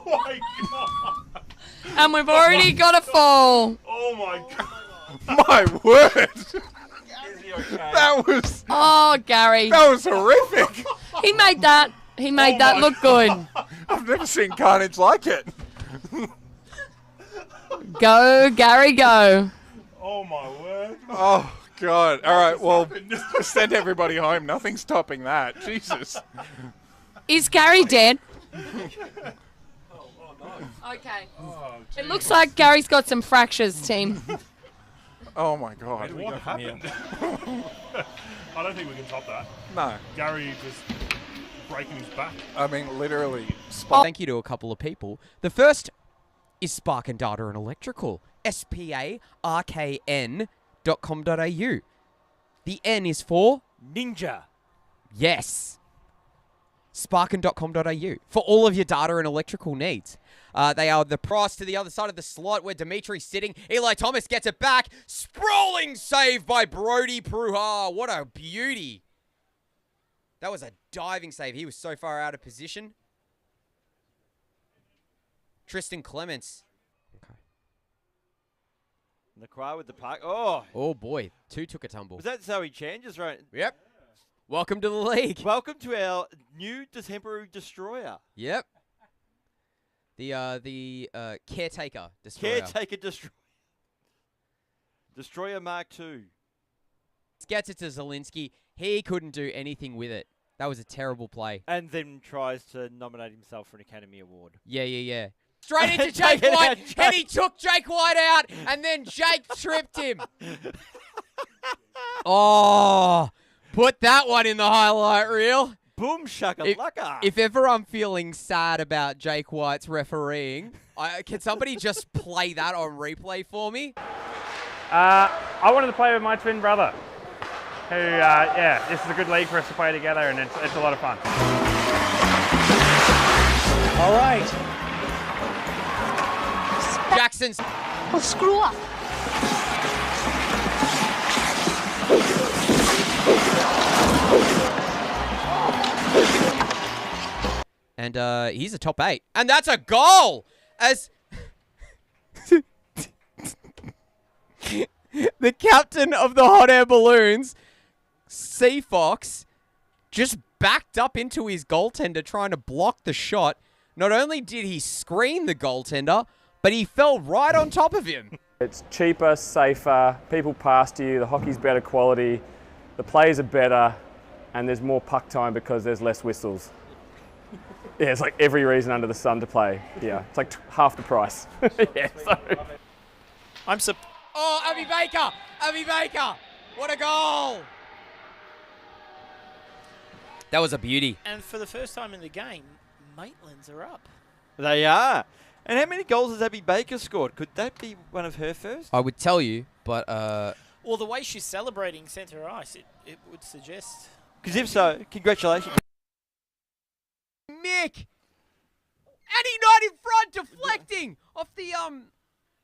my god! And we've already got a fall. Oh my god! My word! Is he okay? That was... Oh, Gary. That was horrific! He made that. He made that look good. I've never seen carnage like it. Go, Gary, go. Oh my word! Oh, God. All right, well, send everybody home. Nothing's topping that. Jesus. Is Gary dead? Oh no! Okay. Oh, It looks like Gary's got some fractures, team. Oh, my God. what happened? I don't think we can top that. No. Gary just breaking his back. I mean, literally. Thank you to a couple of people. The first is Spark and Data and Electrical. SPARKN.com.au. The N is for Ninja. yes. Sparkin.com.au for all of your data and electrical needs. They are the price to the other side of the slot where Dimitri's sitting. Eli Thomas gets it back. Sprawling save by Brody Pruha. What a beauty. That was a diving save. He was so far out of position. Tristan Clements. Okay. The cry with the puck. Oh, Oh, boy. Two took a tumble. was that Zoe Chan just right? Yep. Welcome to the league. Welcome to our new temporary destroyer. Yep. The caretaker destroyer. Caretaker destroyer. Destroyer Mark II. Gets it to Zielinski. He couldn't do anything with it. That was a terrible play. And then tries to nominate himself for an Academy Award. Yeah. Straight into Take Jake it White, out, Jake. and he took Jake White out, and then Jake tripped him. Oh, put that one in the highlight reel. Boom shakalaka. If ever I'm feeling sad about Jake White's refereeing, can somebody just play that on replay for me? I wanted to play with my twin brother, who, this is a good league for us to play together, and it's a lot of fun. All right. Jackson's. Oh, screw up. And he's a top 8. And that's a goal! As the captain of the hot air balloons, Sea Fox, just backed up into his goaltender trying to block the shot. Not only did he screen the goaltender, but he fell right on top of him. It's cheaper, safer, people past you, the hockey's better quality, the players are better, and there's more puck time because there's less whistles. Yeah, it's like every reason under the sun to play. Yeah, it's like half the price. Yeah, so. Oh, Abby Baker! Abby Baker! What a goal! That was a beauty. And for the first time in the game, Maitlands are up. They are. And how many goals has Abby Baker scored? Could that be one of her first? I would tell you, but Well, the way she's celebrating centre ice, it would suggest. Because if so, congratulations. Mick! And he not in front, deflecting off the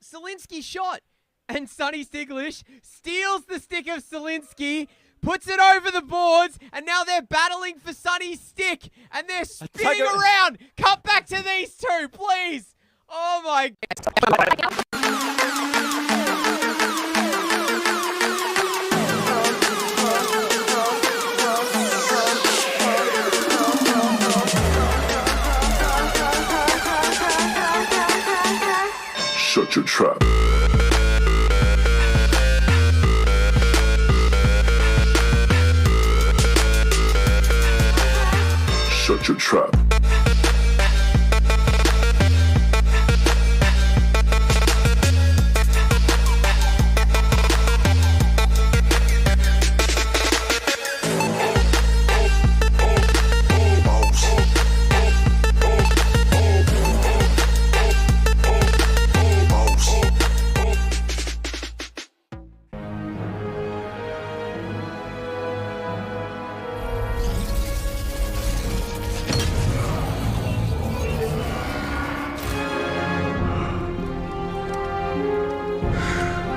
Zielinski shot. And Sonny Stiglish steals the stick of Zielinski, puts it over the boards, and now they're battling for Sonny's stick, and they're spinning around. Cut back to these two, please. Oh my Shut your trap. Shut your trap.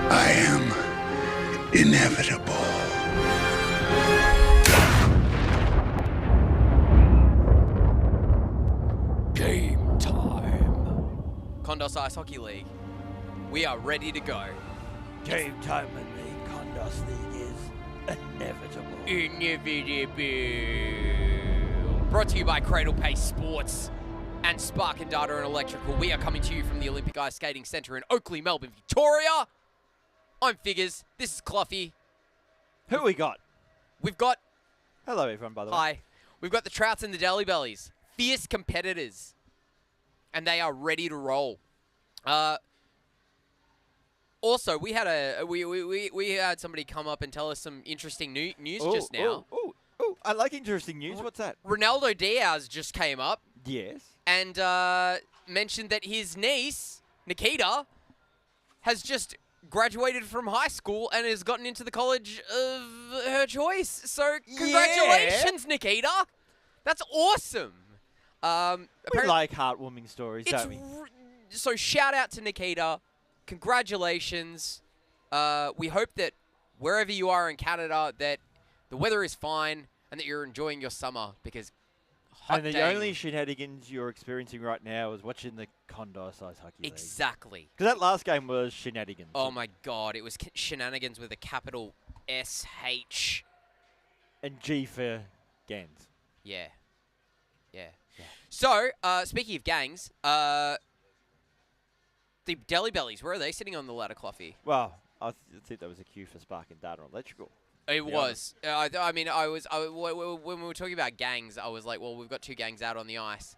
I am inevitable. game time. Kondos Ice Hockey League. We are ready to go. Game time in the Kondos League is inevitable. Inevitable. Brought to you by Cradle Pay Sports and Spark and Data and Electrical. We are coming to you from the Olympic Ice Skating Centre in Oakley, Melbourne, Victoria. I'm Figures. This is Cluffy. Who we got? We've got... Hello, everyone, by the way. Hi. We've got the Trouts and the Deli Bellies. Fierce competitors. And they are ready to roll. Also, we had we had somebody come up and tell us some interesting news just now. Oh, I like interesting news. What's that? Ronaldo Diaz just came up Yes. and mentioned that his niece, Nikita, has just graduated from high school and has gotten into the college of her choice. So, congratulations, Nikita. That's awesome. We like heartwarming stories, don't we? So, shout out to Nikita. Congratulations. We hope that wherever you are in Canada, that the weather is fine and that you're enjoying your summer because hot And the dang. only shenanigans you're experiencing right now is watching the Kondos Ice Hockey League. Exactly. Because that last game was shenanigans. Oh my God, it was shenanigans with a capital SH. And G for Gans. Yeah. So, speaking of gangs, the Deli Bellies, where are they sitting on the ladder, Cluffy? Well, I think that was a cue for Spark and Data and Electrical. It was. When we were talking about gangs, I was like, well, we've got two gangs out on the ice.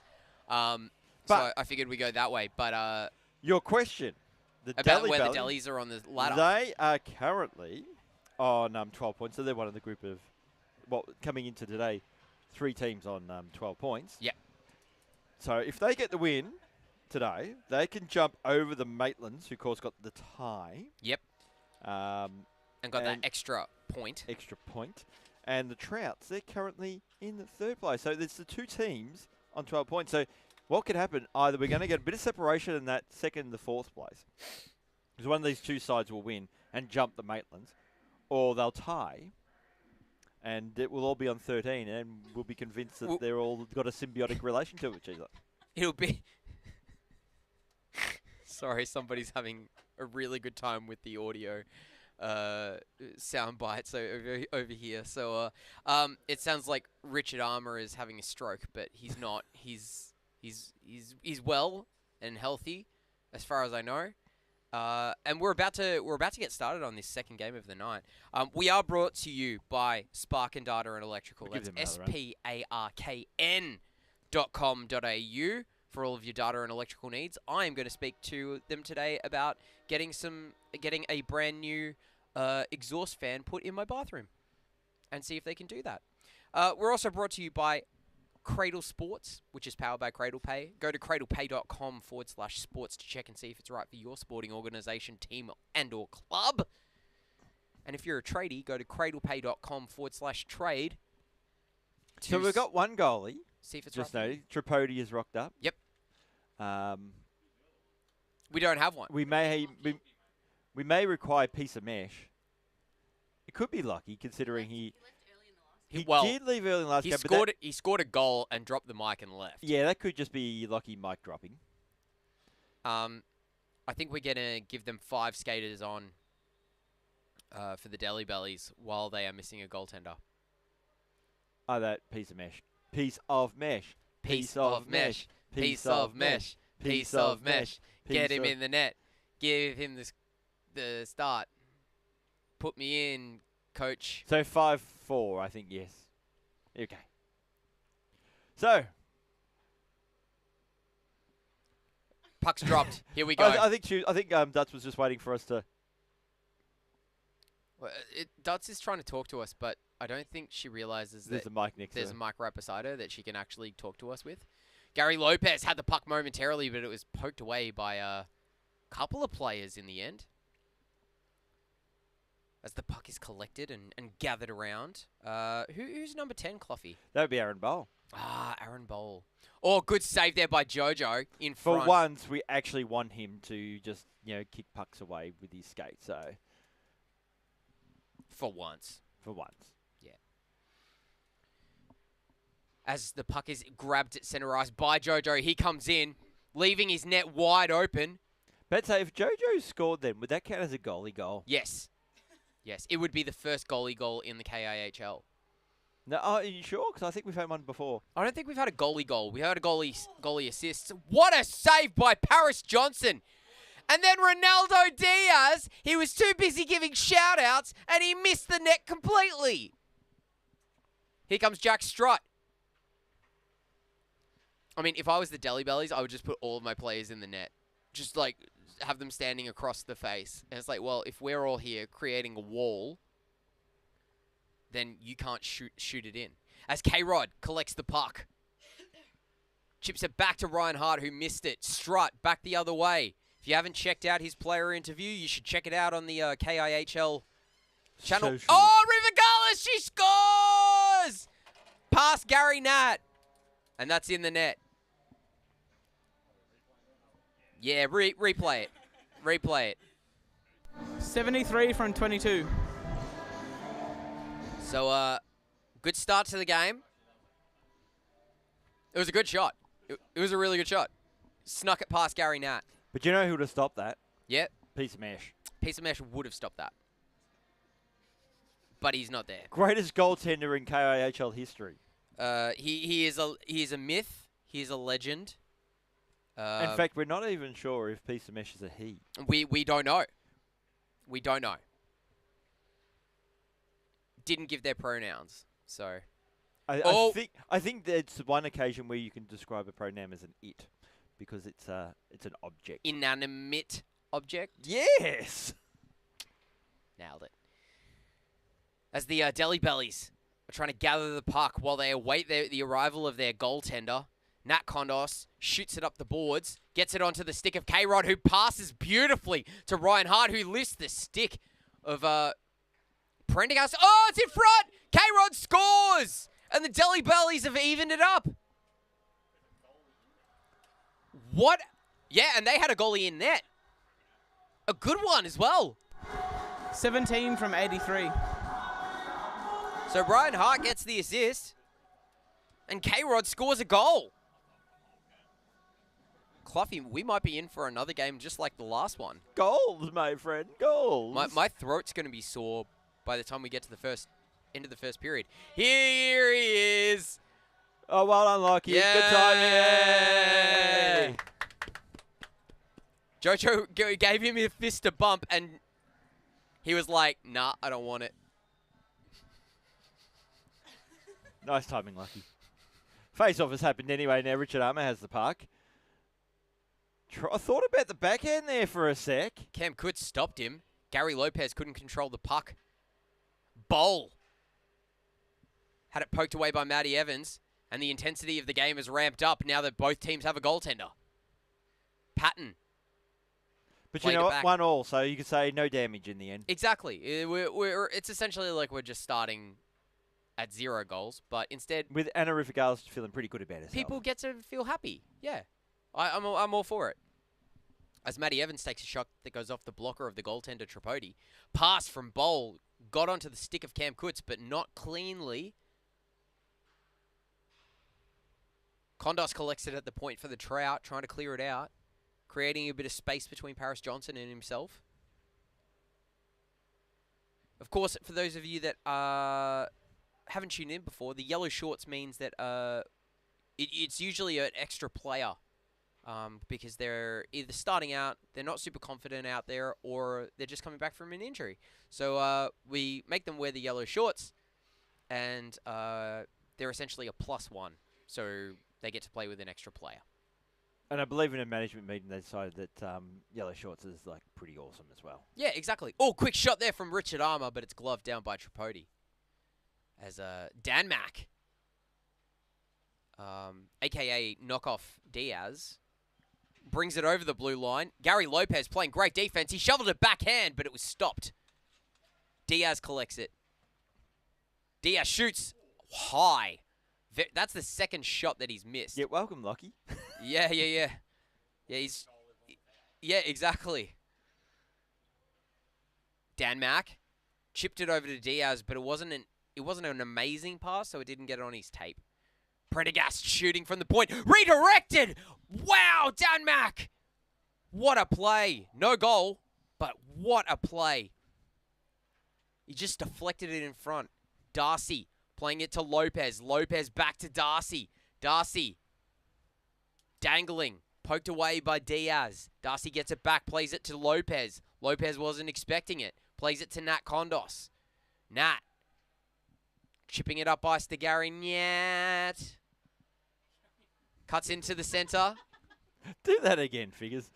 So I figured we go that way. But your question, about Deli where the Bellies, delis are on the ladder. They are currently on 12 points. So they're one of the group of, coming into today, 3 teams on 12 points. Yeah. So if they get the win today, they can jump over the Maitlands, who of course got the tie. Yep. And got that extra point. And the Trouts, they're currently in the 3rd place. So there's the 2 teams on 12 points. So what could happen? Either we're going to get a bit of separation in that 2nd and the 4th place, because one of these 2 sides will win and jump the Maitlands, or they'll tie, and it will all be on 13, and we'll be convinced that they're all got a symbiotic relation to each other. It'll be... Sorry, somebody's having a really good time with the audio sound bites over here. So it sounds like Richard Armour is having a stroke, but he's not. He's well and healthy, as far as I know. And we're about to get started on this second game of the night. We are brought to you by Spark and Data and Electrical. That's SPARKN.com.au for all of your data and electrical needs. I am going to speak to them today about getting a brand new exhaust fan put in my bathroom and see if they can do that. We're also brought to you by Cradle Sports, which is powered by Cradle Pay. Go to cradlepay.com/sports to check and see if it's right for your sporting organisation, team, and or club. And if you're a tradie, go to cradlepay.com/trade. So we've got one goalie. See if it's just right. Tripodi is rocked up. Yep. We don't have one. We may require a piece of mesh. It could be lucky, considering he did leave early in the last game. He scored a goal and dropped the mic and left. Yeah, that could just be lucky mic dropping. I think we're going to give them 5 skaters on for the Deli Bellies while they are missing a goaltender. Oh, that piece of mesh. Piece of mesh. Piece of mesh. Piece of mesh. Piece of mesh. Get him in the net. Give him the start. Put me in, coach. So 5-4, I think, yes. Okay. So. Puck's dropped. Here we go. I think Dutz was just waiting for us to. Well, Dutz is trying to talk to us, but I don't think she realizes that there's a mic next to her. There's a mic right beside her that she can actually talk to us with. Gary Lopez had the puck momentarily, but it was poked away by a couple of players in the end. As the puck is collected and gathered around. Who's number 10, Cluffy? That would be Aaron Bowl. Aaron Bowl. Oh, good save there by Jojo in front. For once, we actually want him to just, kick pucks away with his skate, so. For once. Yeah. As the puck is grabbed at center ice by Jojo, he comes in, leaving his net wide open. But say if Jojo scored then, would that count as a goalie goal? Yes. Yes, it would be the first goalie goal in the KIHL. No, are you sure? Because I think we've had one before. I don't think we've had a goalie goal. We had a goalie assist. What a save by Paris Johnson. And then Ronaldo Diaz, he was too busy giving shout-outs, and he missed the net completely. Here comes Jack Strutt. I mean, if I was the Deli Bellies, I would just put all of my players in the net. Just, like, have them standing across the face. And it's like, well, if we're all here creating a wall, then you can't shoot it in. As K-Rod collects the puck. Chips it back to Ryan Hart, who missed it. Strutt back the other way. If you haven't checked out his player interview, you should check it out on the KIHL channel. Social. Oh, Rivergalis, she scores! Past Gary Nat. And that's in the net. Yeah, replay it. Replay it. 73 from 22. So, good start to the game. It was a good shot. It was a really good shot. Snuck it past Gary Nat. But you know who would have stopped that? Yep. Piece of mesh. Piece of mesh would have stopped that. But he's not there. Greatest goaltender in KIHL history. He is a myth. He is a legend. In fact, we're not even sure if Piece of Mesh is a he. We don't know. We don't know. Didn't give their pronouns, so. I think there's one occasion where you can describe a pronoun as an it, because it's an object. Inanimate object. Yes. Nailed it. As the Deli Bellies are trying to gather the puck while they await the arrival of their goaltender, Nat Kondos shoots it up the boards, gets it onto the stick of K-Rod, who passes beautifully to Ryan Hart, who lifts the stick of Prendergast. Oh, it's in front! K-Rod scores! And the Deli Bellies have evened it up. What? Yeah, and they had a goalie in net. A good one as well. 17 from 83. So Ryan Hart gets the assist, and K-Rod scores a goal. Cluffy, we might be in for another game just like the last one. Goals, my friend, goals. My throat's going to be sore by the time we get to the end of the first period. Here he is. Oh, well done, Lockie. Yeah. Good timing. Jojo gave him a fist to bump, and he was like, nah, I don't want it. Nice timing, Lucky. Face-off has happened anyway. Now Richard Armour has the puck. I thought about the backhand there for a sec. Cam Kutz stopped him. Gary Lopez couldn't control the puck. Bowl had it poked away by Matty Evans, and the intensity of the game has ramped up now that both teams have a goaltender. Patton. But you know what? 1-1, so you could say no damage in the end. Exactly. It's essentially like we're just starting at 0 goals, but instead... With Anna Rivergalis feeling pretty good about herself. People get to feel happy. Yeah. I'm all for it. As Matty Evans takes a shot that goes off the blocker of the goaltender Tripodi. Pass from Bowl. Got onto the stick of Cam Kutz, but not cleanly. Kondos collects it at the point for the Trout, trying to clear it out. Creating a bit of space between Paris Johnson and himself. Of course, for those of you that haven't tuned in before, the yellow shorts means that it's usually an extra player. Because they're either starting out, they're not super confident out there, or they're just coming back from an injury. So we make them wear the yellow shorts, and they're essentially a +1. So they get to play with an extra player. And I believe in a management meeting they decided that yellow shorts is like pretty awesome as well. Yeah, exactly. Oh, quick shot there from Richard Armour, but it's gloved down by Tripodi. As Dan Mack, a.k.a. knockoff Diaz, brings it over the blue line. Gary Lopez playing great defense. He shoveled it backhand, but it was stopped. Diaz collects it. Diaz shoots high. That's the second shot that he's missed. Yeah, welcome, Lucky. Yeah. Yeah, yeah, exactly. Dan Mack chipped it over to Diaz, but it wasn't an amazing pass, so it didn't get it on his tape. Prendergast shooting from the point. Redirected! Wow, Danmark! What a play. No goal, but what a play. He just deflected it in front. Darcy playing it to Lopez. Lopez back to Darcy. Darcy dangling. Poked away by Diaz. Darcy gets it back, plays it to Lopez. Lopez wasn't expecting it. Plays it to Nat Kondos. Nat chipping it up ice to Gary Nyat. Cuts into the center. Do that again, Figures.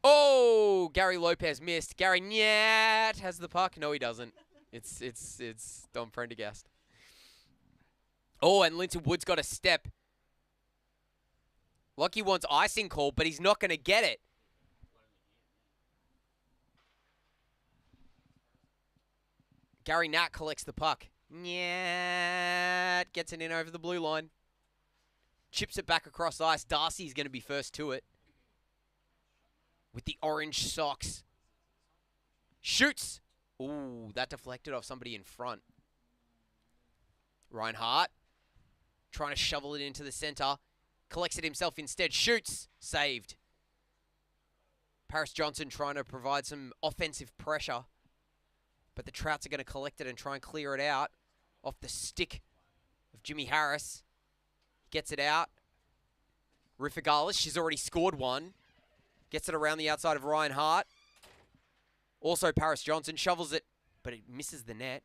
Oh, Gary Lopez missed. Gary Nyat has the puck. No, he doesn't. It's Don Prendergast. Oh, and Linton Wood's got a step. Lockie wants icing call, but he's not going to get it. Gary Nat collects the puck. Nyat gets it in over the blue line. Chips it back across ice. Darcy's going to be first to it. With the orange socks. Shoots. Ooh, that deflected off somebody in front. Reinhardt trying to shovel it into the center. Collects it himself instead. Shoots. Saved. Paris Johnson trying to provide some offensive pressure. But the Trouts are going to collect it and try and clear it out off the stick of Jimmy Harris. Gets it out. Rufagalis, she's already scored one. Gets it around the outside of Reinhardt. Also Paris Johnson shovels it, but it misses the net.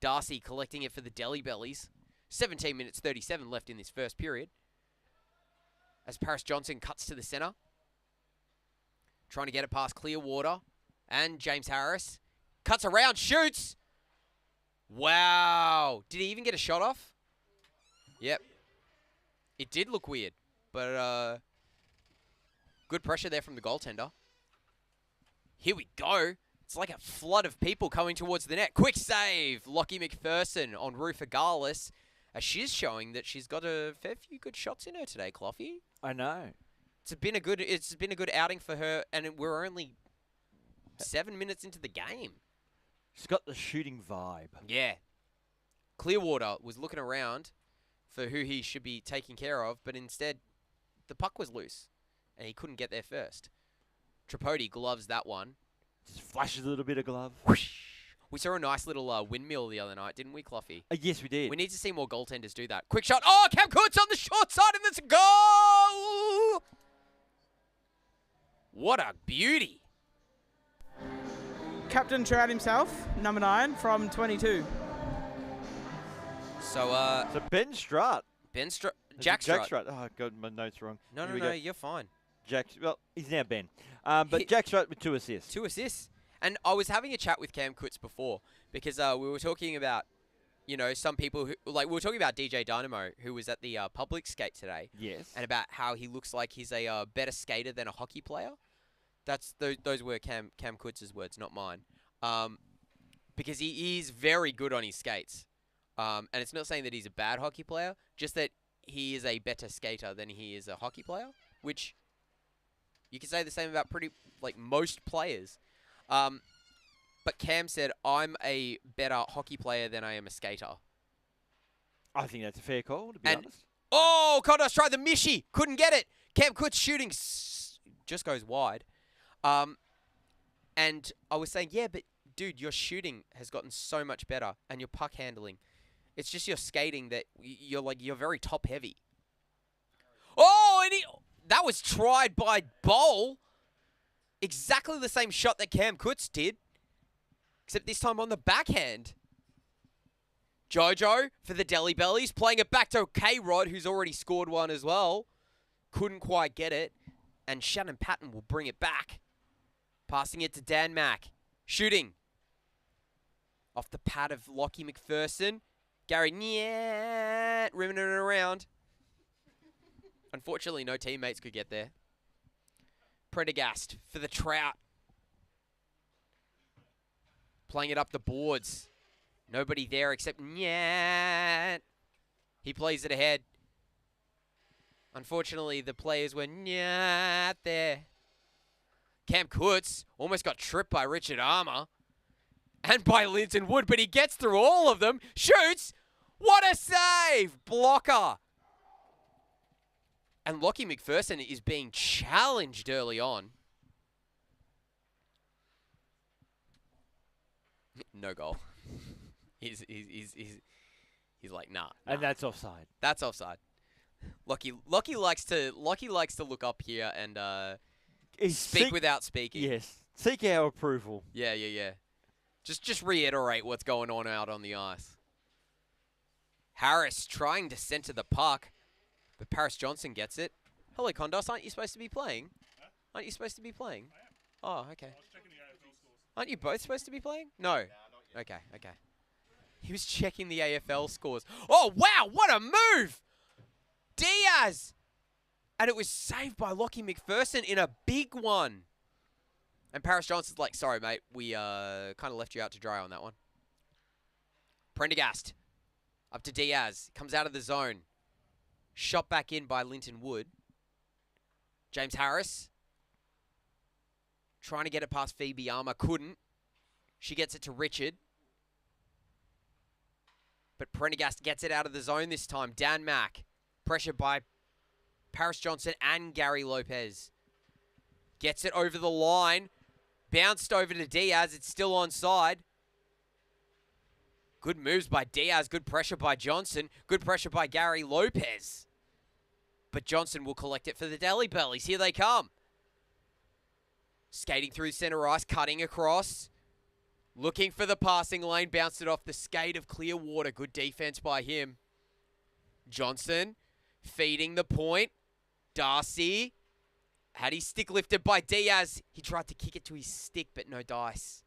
Darcy collecting it for the Deli Bellies. 17 minutes 37 left in this first period. As Paris Johnson cuts to the center. Trying to get it past Clearwater. And James Harris. Cuts around, shoots! Wow. Did he even get a shot off? Yep. It did look weird, but good pressure there from the goaltender. Here we go. It's like a flood of people coming towards the net. Quick save! Lockie McPherson on Rufagalis. As she's showing that she's got a fair few good shots in her today, Cloughy. I know. It's been a good outing for her, and we're only 7 minutes into the game. She's got the shooting vibe. Yeah. Clearwater was looking around for who he should be taking care of, but instead, the puck was loose, and he couldn't get there first. Tripodi gloves that one. Just flashes a little bit of glove. Whoosh. We saw a nice little windmill the other night, didn't we, Cloughy? Yes, we did. We need to see more goaltenders do that. Quick shot. Oh, Cam Coates on the short side, and it's a goal! What a beauty. Captain Trout himself, number 9 from 22. So Ben Strutt. Jack Strutt. Oh, God, my note's wrong. No, you're fine. Well, he's now Ben. But Jack Strutt with 2 assists. 2 assists. And I was having a chat with Cam Coates before because we were talking about, some people who, we were talking about DJ Dynamo, who was at the public skate today. Yes. And about how he looks like he's a better skater than a hockey player. Those were Cam Coates' words, not mine. Because he is very good on his skates. And it's not saying that he's a bad hockey player, just that he is a better skater than he is a hockey player, which you can say the same about most players. But Cam said, I'm a better hockey player than I am a skater. I think that's a fair call, to be honest. Oh, Kondos tried the Mishi. Couldn't get it. Cam Coates shooting just goes wide. And I was saying, yeah, but dude, your shooting has gotten so much better and your puck handling. It's just your skating that you're very top heavy. Oh, and that was tried by Bowl. Exactly the same shot that Cam Coates did, except this time on the backhand. Jojo for the Deli Bellies, playing it back to K-Rod, who's already scored one as well. Couldn't quite get it. And Shannon Patton will bring it back. Passing it to Dan Mack. Shooting. Off the pad of Lockie McPherson. Gary Nyat rimming it around. Unfortunately, no teammates could get there. Prendergast for the Trout. Playing it up the boards. Nobody there except Nyat. He plays it ahead. Unfortunately, the players were Nyat there. Cam Coates almost got tripped by Richard Armour. And by Linton Wood, but he gets through all of them. Shoots. What a save. Blocker. And Lockie McPherson is being challenged early on. No goal. He's like, nah. And that's offside. That's offside. Lockie likes to look up here and speak without speaking. Yes. Seek our approval. Yeah. Just reiterate what's going on out on the ice. Harris trying to center the puck, but Paris Johnson gets it. Hello, Kondos. Aren't you supposed to be playing? Aren't you supposed to be playing? Oh, okay. Aren't you both supposed to be playing? No. Okay. He was checking the AFL scores. Oh, wow. What a move. Diaz. And it was saved by Lockie McPherson in a big one. And Paris Johnson's like, sorry, mate. We kind of left you out to dry on that one. Prendergast. Up to Diaz. Comes out of the zone. Shot back in by Linton Wood. James Harris. Trying to get it past Phoebe Armour. Couldn't. She gets it to Richard. But Prendergast gets it out of the zone this time. Dan Mack. Pressured by Paris Johnson and Gary Lopez. Gets it over the line. Bounced over to Diaz. It's still onside. Good moves by Diaz. Good pressure by Johnson. Good pressure by Gary Lopez. But Johnson will collect it for the Deli Bellies. Here they come. Skating through center ice. Cutting across. Looking for the passing lane. Bounced it off the skate of Clearwater. Good defense by him. Johnson feeding the point. Darcy had his stick lifted by Diaz. He tried to kick it to his stick, but no dice.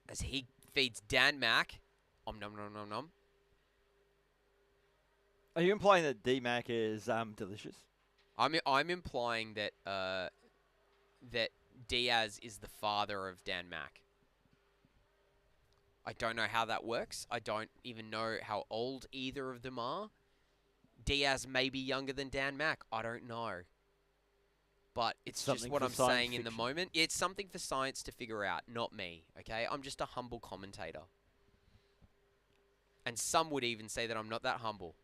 As he feeds Dan Mack. Nom nom nom nom nom. Are you implying that D-Mac is delicious? I'm implying that that Diaz is the father of Dan Mack. I don't know how that works. I don't even know how old either of them are. Diaz may be younger than Dan Mack. I don't know. But it's just what I'm saying in the moment. It's something for science to figure out, not me, okay? I'm just a humble commentator. And some would even say that I'm not that humble.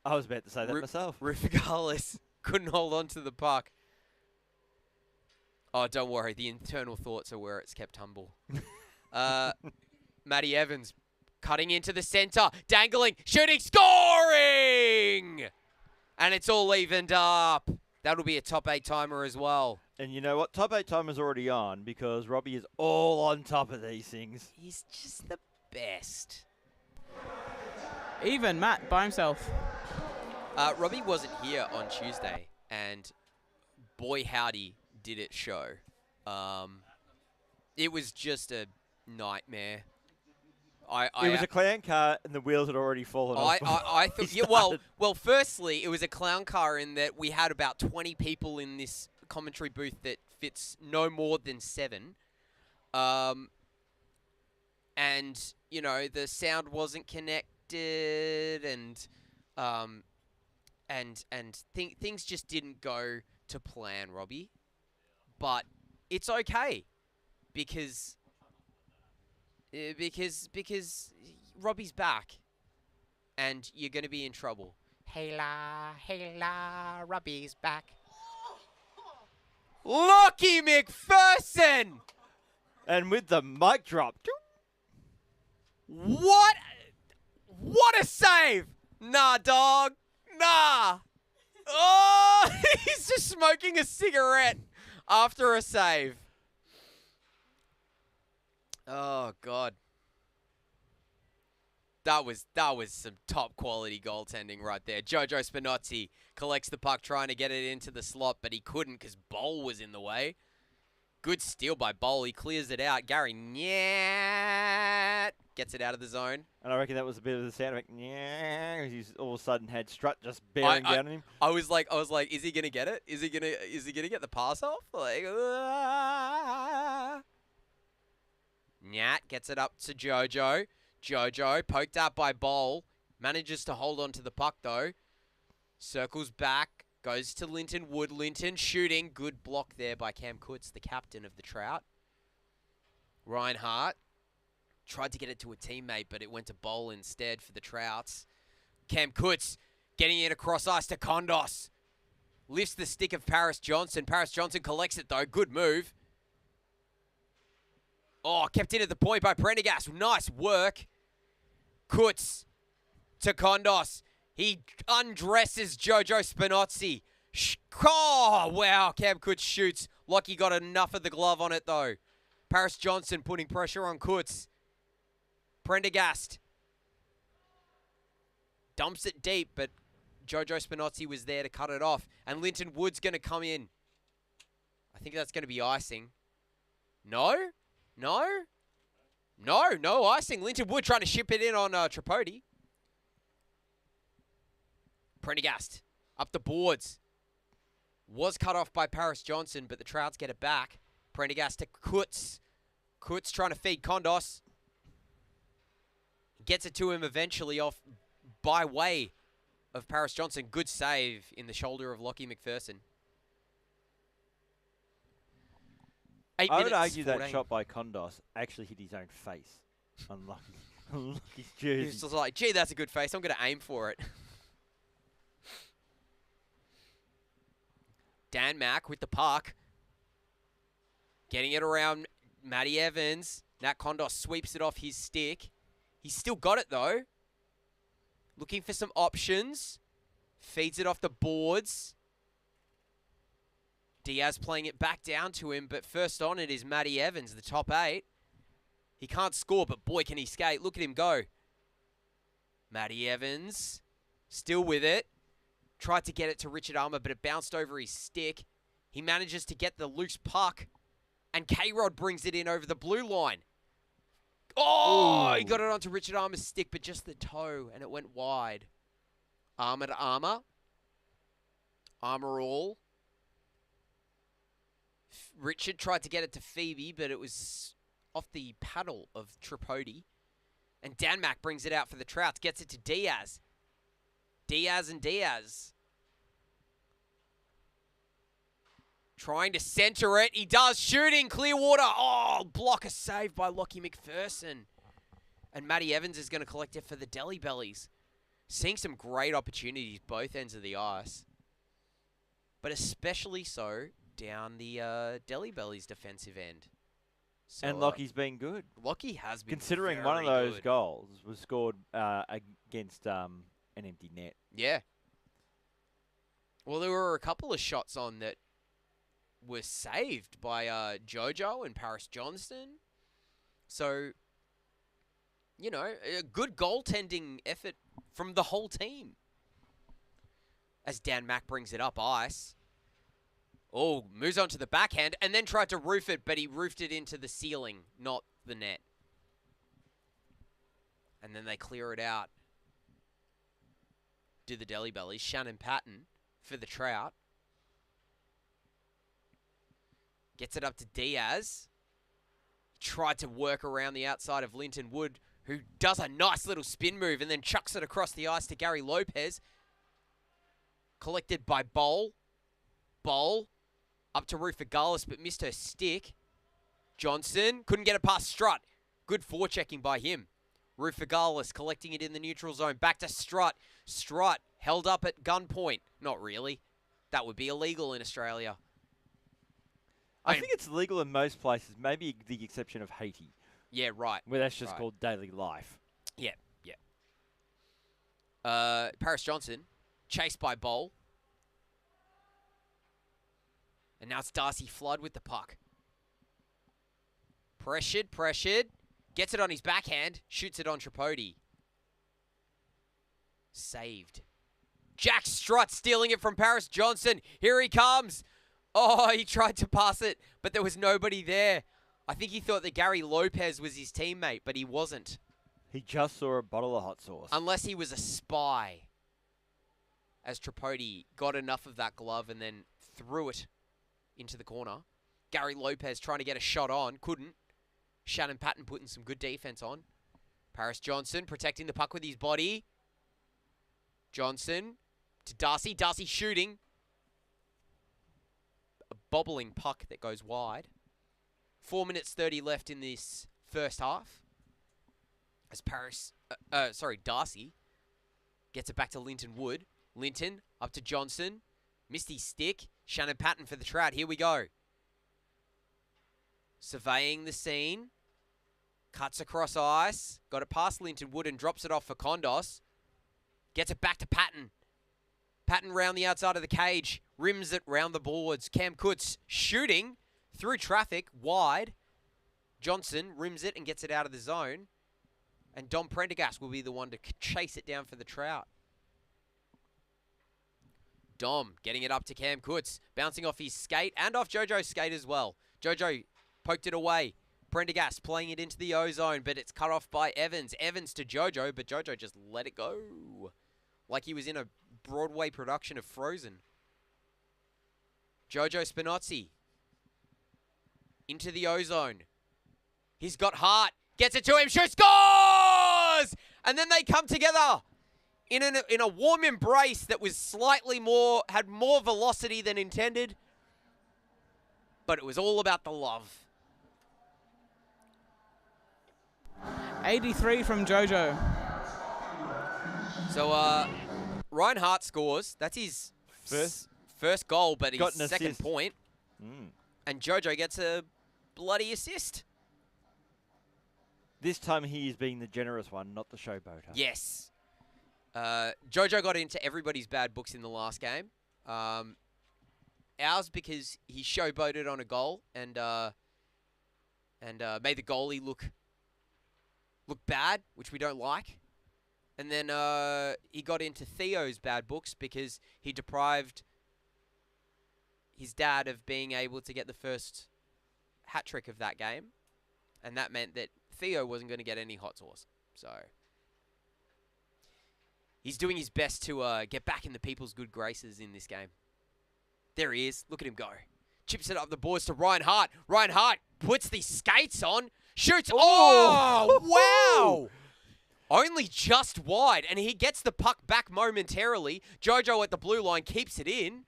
I was about to say that myself. Rufigalis couldn't hold on to the puck. Oh, don't worry. The internal thoughts are where it's kept humble. Matty Evans cutting into the center. Dangling. Shooting. Scoring! And it's all evened up. That'll be a top 8 timer as well. And you know what? Top 8 timer's already on because Robbie is all on top of these things. He's just the best. Even Matt by himself. Robbie wasn't here on Tuesday, and boy howdy did it show. It was just a nightmare. It was a clown car, and the wheels had already fallen off. I thought, yeah, well, firstly, it was a clown car in that we had about 20 people in this commentary booth that fits no more than 7. And, you know, the sound wasn't connected, and things just didn't go to plan, Robbie. But it's okay, because Robbie's back, and you're going to be in trouble. Hey la, Robbie's back. Lockie McPherson! And with the mic drop. What a save! Nah, dog. Nah. Oh, he's just smoking a cigarette after a save. Oh, God. That was some top quality goaltending right there. Jojo Spinozzi collects the puck trying to get it into the slot, but he couldn't because Bowl was in the way. Good steal by Bowl. He clears it out. Gary Nyat gets it out of the zone. And I reckon that was a bit of the sound effect. Yeah, he's all of a sudden had Strut just bearing down on him. I was like, is he gonna get it? Is he gonna get the pass off? Like, Nyat gets it up to Jojo. Jojo poked out by Bowl. Manages to hold on to the puck though. Circles back. Goes to Linton Wood. Linton shooting. Good block there by Cam Kutz, the captain of the Trout. Reinhardt tried to get it to a teammate, but it went to Bowl instead for the Trouts. Cam Kutz Getting it across ice to Kondos. Lifts the stick of Paris Johnson. Paris Johnson collects it, though. Good move. Oh, kept in at the point by Prendergast. Nice work. Kutz to Kondos. He undresses Jojo Spinozzi. Oh, wow. Cam Kutz shoots. Lockie got enough of the glove on it, though. Paris Johnson putting pressure on Kutz. Prendergast dumps it deep, but Jojo Spinozzi was there to cut it off. And Linton Wood's going to come in. I think that's going to be icing. No? No? No, no icing. Linton Wood trying to ship it in on Tripodi. Prendergast up the boards. Was cut off by Paris Johnson, but the Trouts get it back. Prendergast to Kutz. Kutz trying to feed Kondos. Gets it to him eventually off by way of Paris Johnson. Good save in the shoulder of Lockie McPherson. I would argue that shot by Kondos actually hit his own face on Lockie's jersey. He's just like, gee, that's a good face. I'm going to aim for it. Dan Mack with the puck. Getting it around Matty Evans. Nat Kondos sweeps it off his stick. He's still got it, though. Looking for some options. Feeds it off the boards. Diaz playing it back down to him, but first on it is Matty Evans, the top 8. He can't score, but boy, can he skate. Look at him go. Matty Evans, still with it. Tried to get it to Richard Armour, but it bounced over his stick. He manages to get the loose puck, and K-Rod brings it in over the blue line. Oh, he got it onto Richard Armour's stick, but just the toe, and it went wide. Armour to Armour. Armour all. Richard tried to get it to Phoebe, but it was off the paddle of Tripodi. And Danmack brings it out for the Trouts. Gets it to Diaz. Diaz and Diaz. Trying to center it. He does. Shooting. Clearwater. Oh, blocker saved by Lockie McPherson. And Matty Evans is going to collect it for the Deli Bellies. Seeing some great opportunities both ends of the ice. But especially so down the Deli Bellies defensive end. So, and Lockie's been good. Lockie has been considering one of those goals was scored against an empty net. Yeah. Well, there were a couple of shots on that were saved by Jojo and Paris Johnston. So, you know, a good goaltending effort from the whole team. As Dan Mack brings it up ice. Oh, moves on to the backhand and then tried to roof it, but he roofed it into the ceiling, not the net. And then they clear it out. Do the Deli Bellies. Shannon Patton for the Trout. Gets it up to Diaz. Tried to work around the outside of Linton Wood, who does a nice little spin move and then chucks it across the ice to Gary Lopez. Collected by Bowl. Bowl. Up to Rufa Garlis, but missed her stick. Johnson couldn't get it past Strutt. Good forechecking by him. Rufa Garlis collecting it in the neutral zone. Back to Strutt. Strutt held up at gunpoint. Not really. That would be illegal in Australia. I think it's legal in most places, maybe the exception of Haiti. Yeah, right. Where that's just right. called daily life. Yeah, yeah. Paris Johnson, chased by Bowl. And now it's Darcy Flood with the puck. Pressured, pressured. Gets it on his backhand. Shoots it on Tripodi. Saved. Jack Strutt stealing it from Paris Johnson. Here he comes. Oh, he tried to pass it, but there was nobody there. I think he thought that Gary Lopez was his teammate, but he wasn't. He just saw a bottle of hot sauce. Unless he was a spy. As Tripodi got enough of that glove and then threw it into the corner. Gary Lopez trying to get a shot on. Couldn't. Shannon Patton putting some good defense on. Paris Johnson protecting the puck with his body. Johnson to Darcy. Darcy shooting. A bobbling puck that goes wide. 4 minutes 30 left in this first half. As Darcy gets it back to Linton Wood. Linton up to Johnson. Misty stick. Shannon Patton for the Trout. Here we go. Surveying the scene. Cuts across ice. Got it past Linton Wood and drops it off for Kondos. Gets it back to Patton. Patton round the outside of the cage. Rims it round the boards. Cam Kutz shooting through traffic. Wide. Johnson rims it and gets it out of the zone. And Dom Prendergast will be the one to chase it down for the Trout. Dom getting it up to Cam Kutz. Bouncing off his skate and off Jojo's skate as well. Jojo poked it away. Prendergast playing it into the O-zone, but it's cut off by Evans. Evans to Jojo, but Jojo just let it go. Like he was in a Broadway production of Frozen. Jojo Spinozzi. Into the O-zone. He's got heart. Gets it to him. Shoots. Scores! And then they come together in a warm embrace that was slightly more, had more velocity than intended. But it was all about the love. 83 from Jojo. So, Ryan Hart scores. That's his first goal, but his second point. And Jojo gets a bloody assist. This time he is being the generous one, not the showboater. Yes. Jojo got into everybody's bad books in the last game. Ours because he showboated on a goal and made the goalie look bad, which we don't like. And then he got into Theo's bad books because he deprived his dad of being able to get the first hat trick of that game. And that meant that Theo wasn't going to get any hot sauce. So he's doing his best to get back in the people's good graces in this game. There he is. Look at him go. Chips it up the boards to Ryan Hart. Ryan Hart puts the skates on. Shoots. Oh, wow. Only just wide. And he gets the puck back momentarily. Jojo at the blue line keeps it in.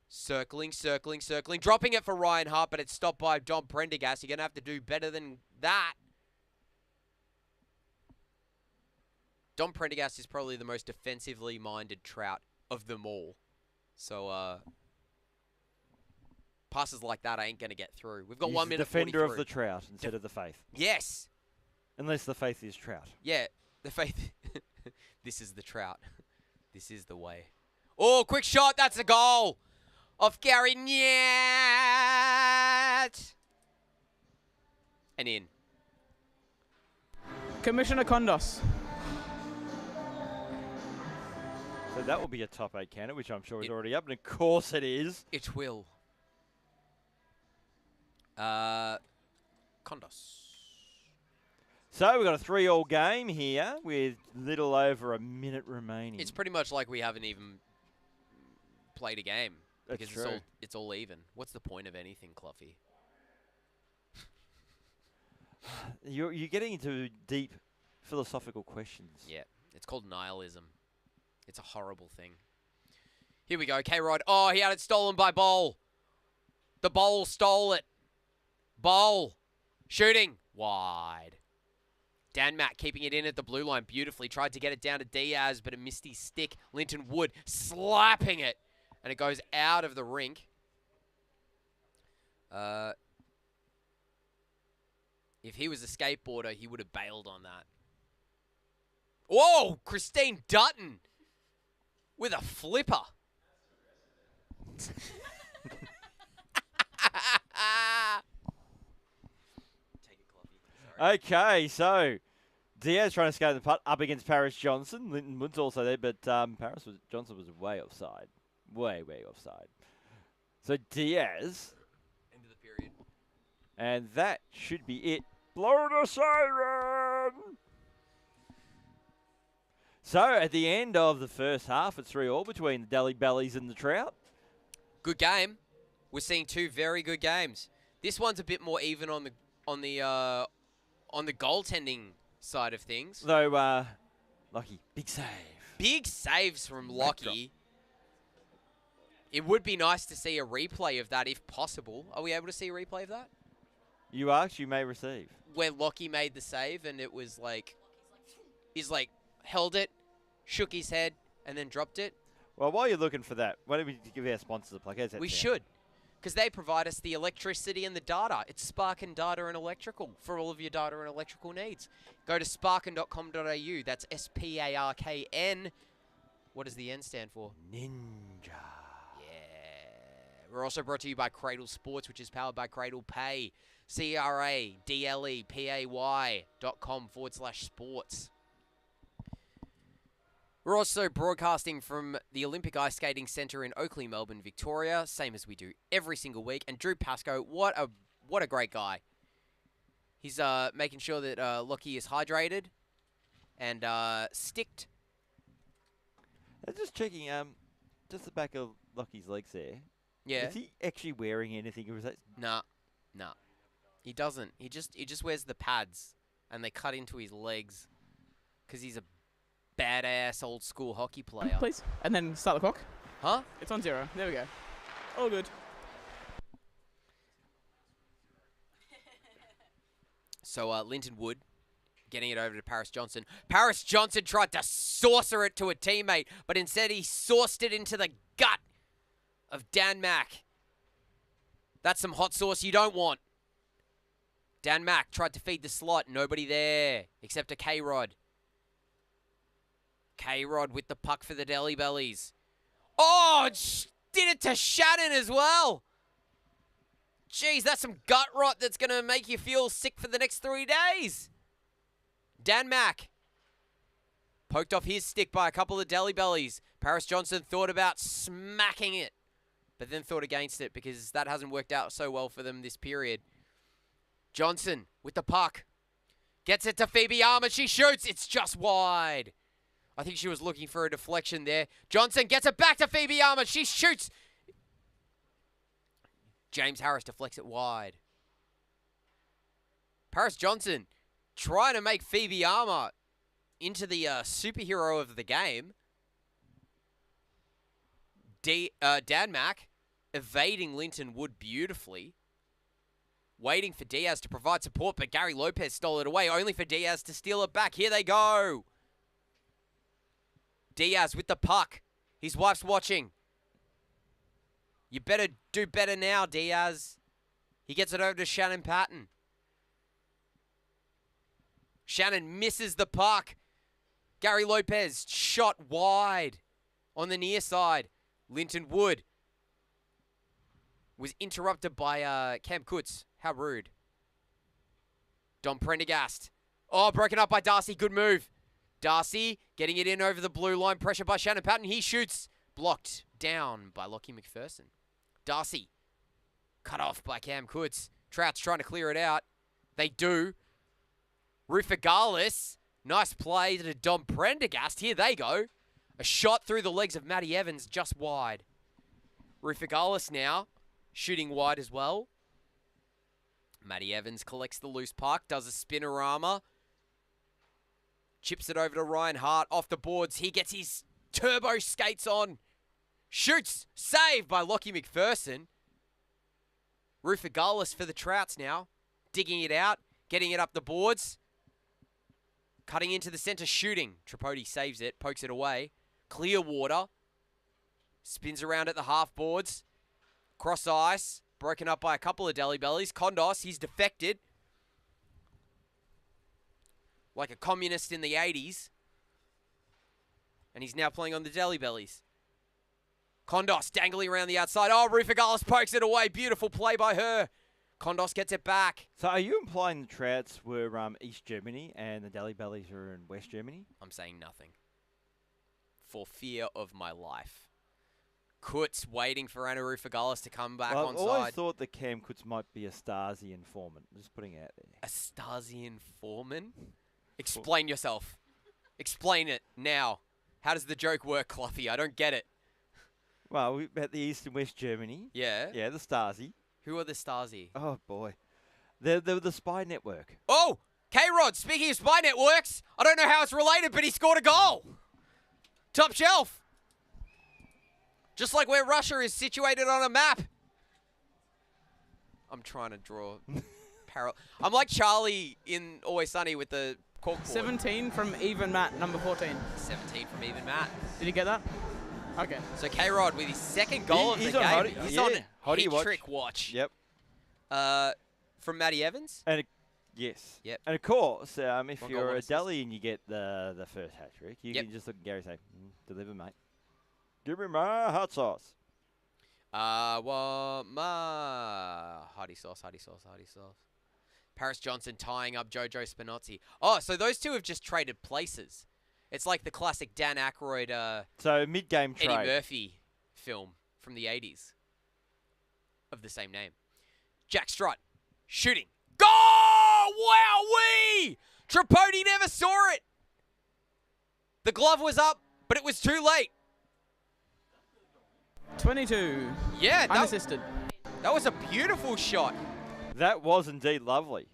Circling. Dropping it for Ryan Hart, but it's stopped by Dom Prendergast. You're going to have to do better than that. Dom Prendergast is probably the most defensively minded Trout of them all. So, passes like that ain't going to get through. We've got 1 minute 43. Defender of the Trout instead of the Faith. Yes. Unless the Faith is Trout. Yeah, the Faith. This is the Trout. This is the way. Oh, quick shot. That's a goal. Off Gary Nyat. And in. Commissioner Kondos. So that will be a top 8 candidate, which I'm sure is already up, and of course it is. It will. Kondos. So we've got a 3-3 game here with little over a minute remaining. It's pretty much like we haven't even played a game. That's because true. it's all even. What's the point of anything, Cluffy? You're getting into deep philosophical questions. Yeah, it's called nihilism. It's a horrible thing. Here we go, K-Rod. Oh, he had it stolen by Bowl. The Bowl stole it. Bowl. Shooting. Wide. Dan Mack keeping it in at the blue line beautifully. Tried to get it down to Diaz, but a misty stick. Linton Wood slapping it. And it goes out of the rink. If he was a skateboarder, he would have bailed on that. Whoa! Christine Dutton with a flipper. Okay, so Diaz trying to skate the putt up against Paris Johnson. Linton Wood's also there, but Johnson was way offside. Way offside. So Diaz. End of the period. And that should be it. Blow the siren! So at the end of the first half, it's 3-3 between the Delhi Bellies and the Trout. Good game. We're seeing two very good games. This one's a bit more even on the goaltending side of things. Though, Lockie, big save. Big saves from Lockie. It would be nice to see a replay of that if possible. Are we able to see a replay of that? You asked, you may receive. Where Lockie made the save and it was like, he's like, held it, shook his head, and then dropped it. Well, while you're looking for that, why don't we give our sponsors a plug? How's that We sound? should, because they provide us the electricity and the data. It's Sparkin Data and Electrical for all of your data and electrical needs. Go to sparkin.com.au. That's SPARKN. What does the N stand for? Ninja. Yeah. We're also brought to you by Cradle Sports, which is powered by Cradle Pay. CRADLEPAY.com/sports. We're also broadcasting from the Olympic Ice Skating Centre in Oakley, Melbourne, Victoria, same as we do every single week. And Drew Pascoe, what a great guy. He's making sure that Lockie is hydrated and sticked. Just checking, just the back of Lockie's legs there. Yeah. Is he actually wearing anything? Or is that... Nah. He doesn't. He just wears the pads, and they cut into his legs, because he's a badass old school hockey player. Please. And then start the clock. Huh? It's on 0. There we go. All good. So Linton Wood getting it over to Paris Johnson. Paris Johnson tried to saucer it to a teammate, but instead he sauced it into the gut of Dan Mack. That's some hot sauce you don't want. Dan Mack tried to feed the slot. Nobody there except a K-Rod. K-Rod with the puck for the Deli Bellies. Oh, did it to Shannon as well. Jeez, that's some gut rot that's going to make you feel sick for the next 3 days. Dan Mack poked off his stick by a couple of Deli Bellies. Paris Johnson thought about smacking it, but then thought against it because that hasn't worked out so well for them this period. Johnson with the puck. Gets it to Phoebe Armour. She shoots. It's just wide. I think she was looking for a deflection there. Johnson gets it back to Phoebe Armour. She shoots. James Harris deflects it wide. Paris Johnson trying to make Phoebe Armour into the superhero of the game. Dan Mack evading Linton Wood beautifully. Waiting for Diaz to provide support, but Gary Lopez stole it away, only for Diaz to steal it back. Here they go. Diaz with the puck. His wife's watching. You better do better now, Diaz. He gets it over to Shannon Patton. Shannon misses the puck. Gary Lopez shot wide on the near side. Linton Wood was interrupted by Cam Kutz. How rude. Dom Prendergast. Oh, broken up by Darcy. Good move. Darcy getting it in over the blue line. Pressure by Shannon Patton. He shoots. Blocked down by Lockie McPherson. Darcy. Cut off by Cam Kutz. Trout's trying to clear it out. They do. Rufagalis. Nice play to Dom Prendergast. Here they go. A shot through the legs of Matty Evans just wide. Rufagalis now shooting wide as well. Matty Evans collects the loose puck. Does a spinorama. Chips it over to Ryan Hart. Off the boards. He gets his turbo skates on. Shoots. Saved by Lockie McPherson. Rufagalis for the Trouts now. Digging it out. Getting it up the boards. Cutting into the centre. Shooting. Tripodi saves it. Pokes it away. Clearwater. Spins around at the half boards. Cross ice. Broken up by a couple of Deli Bellies. Kondos. He's defected. Like a communist in the 80s. And he's now playing on the Deli Bellies. Kondos dangling around the outside. Oh, Rufagalis pokes it away. Beautiful play by her. Kondos gets it back. So are you implying the Trouts were East Germany and the Deli Bellies are in West Germany? I'm saying nothing. For fear of my life. Kutz waiting for Anna Rufagalis to come back on I've always side. thought that Cam Kutz might be a Stasi informant. Just putting it out there. A Stasi informant? Explain yourself. Explain it now. How does the joke work, Cloughy? I don't get it. Well, we at the East and West Germany. Yeah? Yeah, the Stasi. Who are the Stasi? Oh, boy. They're the spy network. Oh! K-Rod, speaking of spy networks, I don't know how it's related, but he scored a goal. Top shelf. Just like where Russia is situated on a map. I'm trying to draw parallel. I'm like Charlie in Always Sunny with the corkboard. 17 from even Matt, number 14. 17 from even Matt. Did you get that? Okay. So K-Rod with his second goal of the He's game. on He's yeah, on Hottie hit watch. trick watch. Yep. From Matty Evans. And yes. Yep. And of course, if One goal, you're one a assist. deli and you get the first hat trick, you Yep. can just look at Gary and say, deliver, mate. Give me my hot sauce. Well, Hardy sauce. Paris Johnson tying up Jojo Spinozzi. Oh, so those two have just traded places. It's like the classic Dan Aykroyd, So mid-game Eddie trade. Murphy film from the 80s of the same name. Jack Strutt shooting. Go! Wowee! Tripodi never saw it. The glove was up, but it was too late. 22. Yeah, Unassisted. that was a beautiful shot. That was indeed lovely.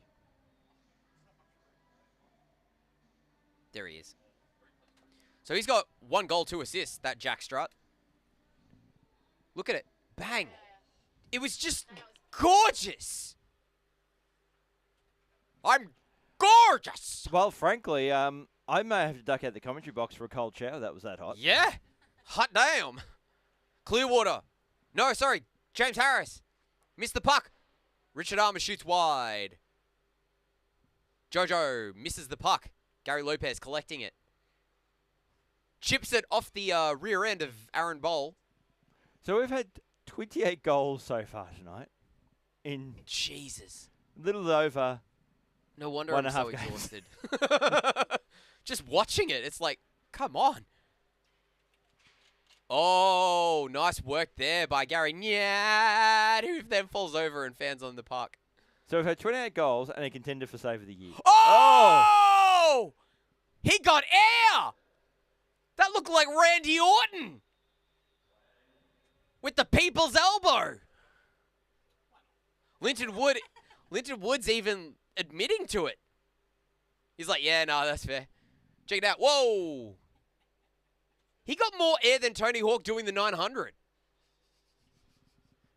There he is. So he's got 1 goal, 2 assists, that Jack Strutt. Look at it. Bang. It was just gorgeous. I'm gorgeous. Well, frankly, I may have to duck out the commentary box for a cold shower. That was that hot. Yeah. Hot damn. Clearwater. No, sorry. James Harris. Missed the puck. Richard Armour shoots wide. Jojo misses the puck. Gary Lopez collecting it. Chips it off the rear end of Aaron Bowl. So we've had 28 goals so far tonight. In Jesus. little over. No wonder one I'm and a so half games. exhausted. Just watching it, it's like, come on. Oh, nice work there by Gary. Yeah, who then falls over and fans on the puck. So we've had 28 goals and a contender for save of the year. Oh! He got air! That looked like Randy Orton with the people's elbow. Linton Wood's even admitting to it. He's like, yeah, no, that's fair. Check it out. Whoa! He got more air than Tony Hawk doing the 900.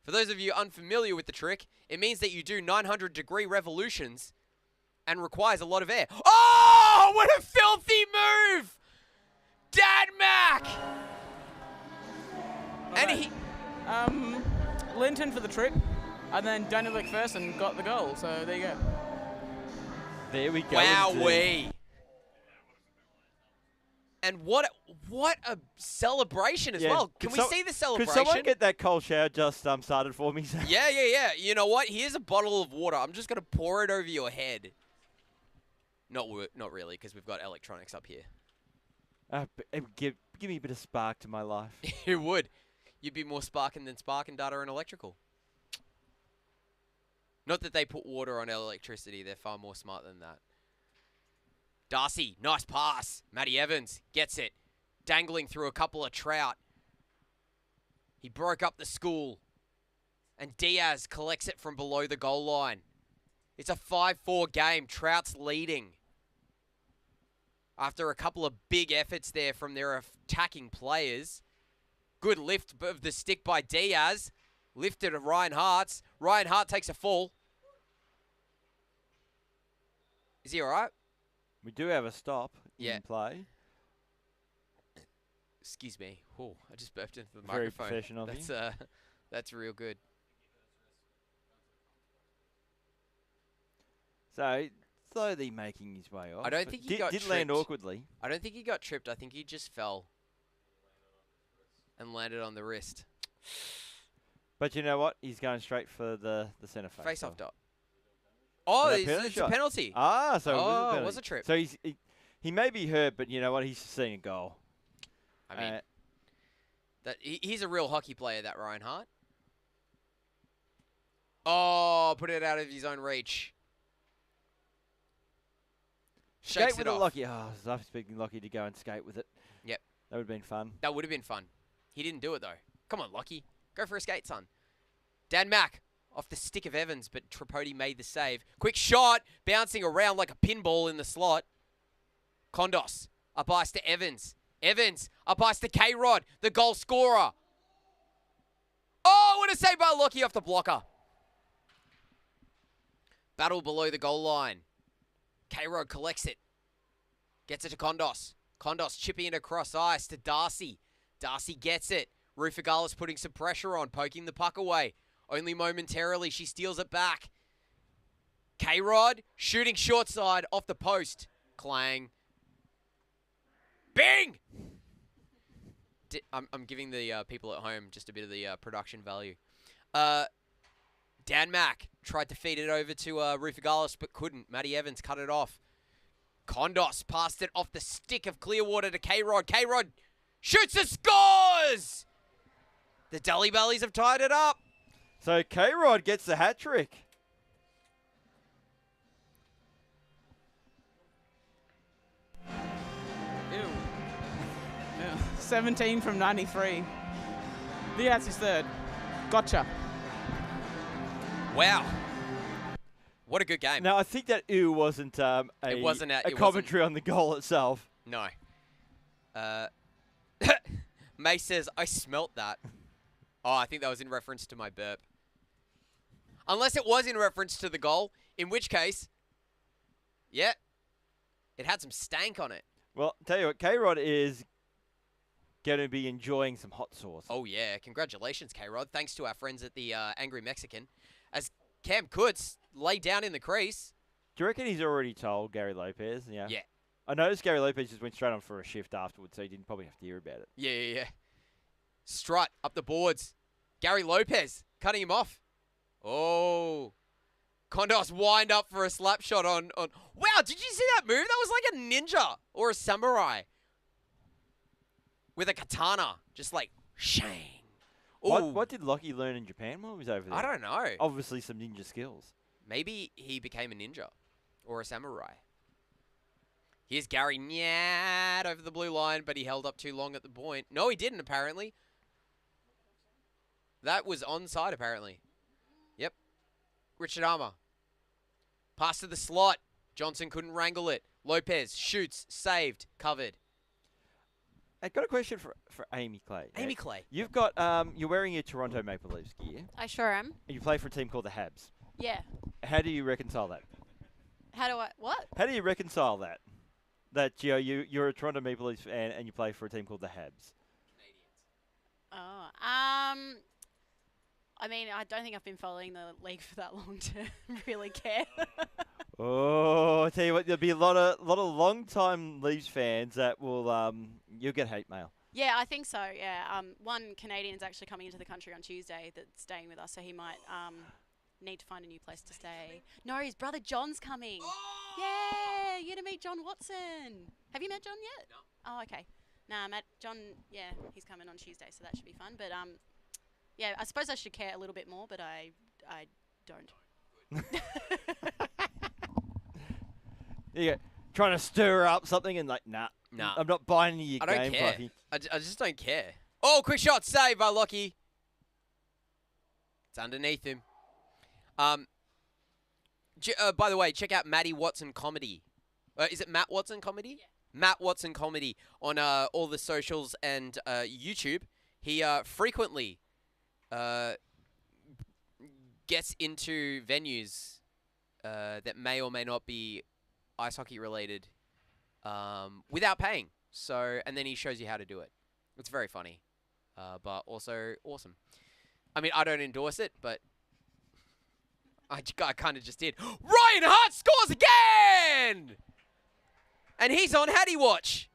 For those of you unfamiliar with the trick, it means that you do 900-degree revolutions and requires a lot of air. Oh, what a filthy move! Dad Mac! And he... Linton for the trip, and then Daniel McPherson got the goal, so there you go. There we go. Wowee. And what a celebration as well. Can we see the celebration? Could someone get that cold shower just started for me? Yeah. You know what? Here's a bottle of water. I'm just going to pour it over your head. Not really, because we've got electronics up here. Give me a bit of spark to my life. It would. You'd be more sparking than sparking data and electrical. Not that they put water on electricity. They're far more smart than that. Darcy, nice pass. Matty Evans gets it. Dangling through a couple of Trout. He broke up the school. And Diaz collects it from below the goal line. It's a 5-4 game. Trout's leading. After a couple of big efforts there from their attacking players. Good lift of the stick by Diaz. Lifted to Ryan Hart's. Ryan Hart takes a fall. Is he all right? We do have a stop Yeah. in play. Excuse me. Oh, I just burped into the Very microphone. professional of you. That's real good. So, slowly making his way off. I don't think he got did land tripped. awkwardly. I don't think he got tripped. I think he just fell and landed on the wrist. But you know what? He's going straight for the centre face. Face off dot. Oh, that it's penalty a shot. penalty. Ah, so it was a trip. So he may be hurt, but you know what? He's seeing a goal. I mean, he's a real hockey player, that Ryan Hart. Oh, put it out of his own reach. Skate Shakes with it it, off. Lockie. Oh, I was speaking Lockie to go and skate with it. Yep. That would have been fun. That would have been fun. He didn't do it, though. Come on, Lockie. Go for a skate, son. Dan Mack off the stick of Evans, but Tripodi made the save. Quick shot, bouncing around like a pinball in the slot. Kondos, up ice to Evans. Evans, up ice to K-Rod, the goal scorer. Oh, what a save by Lockie off the blocker. Battle below the goal line. K-Rod collects it. Gets it to Kondos. Kondos chipping it across ice to Darcy. Darcy gets it. Rufigala's putting some pressure on, poking the puck away. Only momentarily, she steals it back. K-Rod shooting short side off the post. Clang. Bing! I'm giving the people at home just a bit of the production value. Dan Mack tried to feed it over to Rufigalis, but couldn't. Matty Evans cut it off. Kondos passed it off the stick of Clearwater to K-Rod. K-Rod shoots and scores! The Dully Bellies have tied it up. So K-Rod gets the hat trick. Ew. Yeah. 17 from 93. That's his third. Gotcha. Wow. What a good game. Now, I think that ew wasn't a commentary on the goal itself. No. May says, I smelt that. Oh, I think that was in reference to my burp. Unless it was in reference to the goal, in which case, yeah, it had some stank on it. Well, tell you what, K-Rod is going to be enjoying some hot sauce. Oh, yeah. Congratulations, K-Rod. Thanks to our friends at the Angry Mexican. As Cam Kutz lay down in the crease. Do you reckon he's already told Gary Lopez? Yeah. Yeah. I noticed Gary Lopez just went straight on for a shift afterwards, so he didn't probably have to hear about it. Yeah. Strut up the boards. Gary Lopez cutting him off. Oh. Kondos wind up for a slap shot on. Wow, did you see that move? That was like a ninja or a samurai. With a katana. Just like, shang. What did Lockie learn in Japan while he was over there? I don't know. Obviously some ninja skills. Maybe he became a ninja or a samurai. Here's Gary Nyad over the blue line, but he held up too long at the point. No, he didn't, apparently. That was onside, apparently. Yep. Richard Armour. Pass to the slot. Johnson couldn't wrangle it. Lopez shoots, saved, covered. I got a question for Amy Clay. Amy Clay. You've got, you're wearing your Toronto Maple Leafs gear. I sure am. And you play for a team called the Habs. Yeah. How do you reconcile that? What? How do you reconcile that? That you're a Toronto Maple Leafs fan and you play for a team called the Habs. Oh, I mean, I don't think I've been following the league for that long to really care. Oh, I tell you what, there'll be a lot of long-time Leafs fans that will you'll get hate mail. Yeah, I think so. Yeah, one Canadian's actually coming into the country on Tuesday that's staying with us, so he might need to find a new place to stay. No, his brother John's coming. Oh! Yeah, you're gonna meet John Watson. Have you met John yet? No. Oh, okay. Nah, John. Yeah, he's coming on Tuesday, so that should be fun. But yeah, I suppose I should care a little bit more, but I don't. You go, trying to stir up something and like, nah. I'm not buying your I game, don't care. Fluffy. I just don't care. Oh, quick shot save by Lockie. It's underneath him. By the way, check out Matty Watson Comedy. Is it Matt Watson Comedy? Yeah. Matt Watson Comedy on all the socials and YouTube. He frequently gets into venues that may or may not be ice hockey related without paying. So, and then he shows you how to do it. It's very funny, but also awesome. I mean, I don't endorse it, but I kind of just did. Ryan Hart scores again! And he's on Hattie Watch.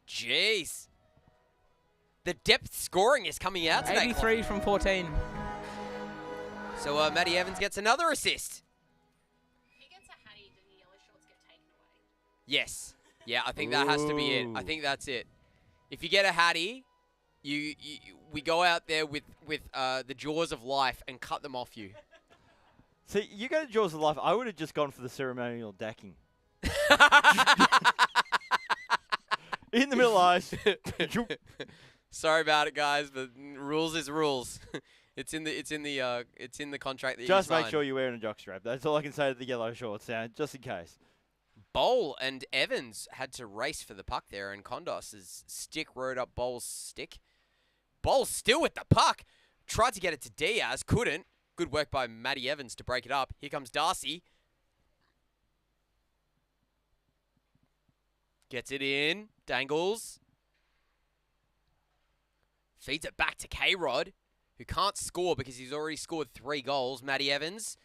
Jeez. The depth scoring is coming out today. 83 from 14. So Matty Evans gets another assist. He gets a Hattie, then the yellow shorts get taken away. Yes. Yeah, I think that has to be it. I think that's it. If you get a Hattie, we go out there with the jaws of life and cut them off you. See, you go to Jaws of Life, I would have just gone for the ceremonial decking. In the middle ice. Sorry about it, guys, but rules is rules. It's in the contract that you just signed. make sure you're wearing a jockstrap. That's all I can say to the yellow shorts, just in case. Bowl and Evans had to race for the puck there, and Kondos' stick rode up Bowl's stick. Bowl still with the puck. Tried to get it to Diaz, couldn't. Good work by Matty Evans to break it up. Here comes Darcy. Gets it in. Dangles. Feeds it back to K-Rod, who can't score because he's already scored 3 goals. Matty Evans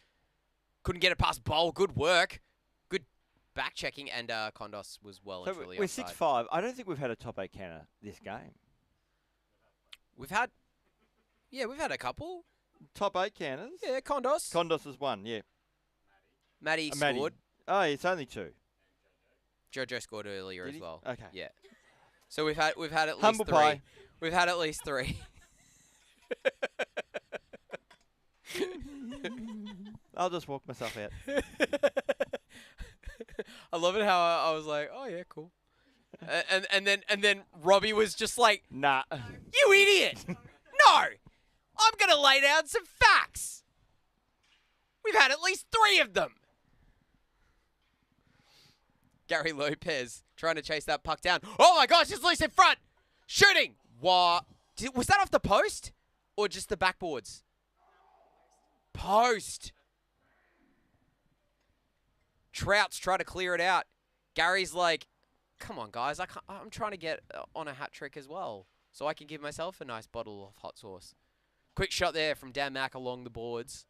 couldn't get it past Bowl. Good work. Good back checking, and Kondos was well and truly we're offside. 6-5. I don't think we've had a top 8 canner this game. We've had a couple. Top 8 canners? Yeah, Kondos. Kondos is 1, yeah. Maddie Maddie. scored. Oh, it's only 2. Jojo scored earlier Did as he? well. Okay. Yeah. So we've had at least Humble 3. pie. We've had at least 3. I'll just walk myself out. I love it how I was like, oh yeah, cool. and then Robbie was just like, Nah. you idiot! No! I'm going to lay down some facts. We've had at least 3 of them. Gary Lopez trying to chase that puck down. Oh my gosh, it's loose in front. Shooting. What? Was that off the post or just the backboards? Post. Trout's trying to clear it out. Gary's like, come on, guys. I'm trying to get on a hat trick as well, so I can give myself a nice bottle of hot sauce. Quick shot there from Dan Mack along the boards.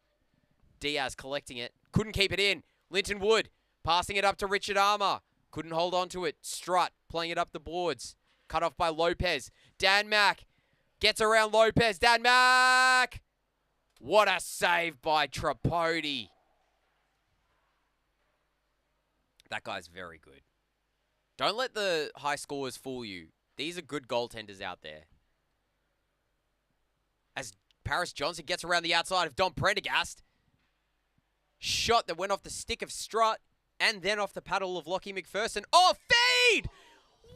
Diaz collecting it. Couldn't keep it in. Linton Wood passing it up to Richard Armour. Couldn't hold on to it. Strut playing it up the boards. Cut off by Lopez. Dan Mack gets around Lopez. Dan Mack! What a save by Tripodi. That guy's very good. Don't let the high scores fool you. These are good goaltenders out there. As Paris Johnson gets around the outside of Dom Prendergast. Shot that went off the stick of Strut and then off the paddle of Lockie McPherson. Oh, feed!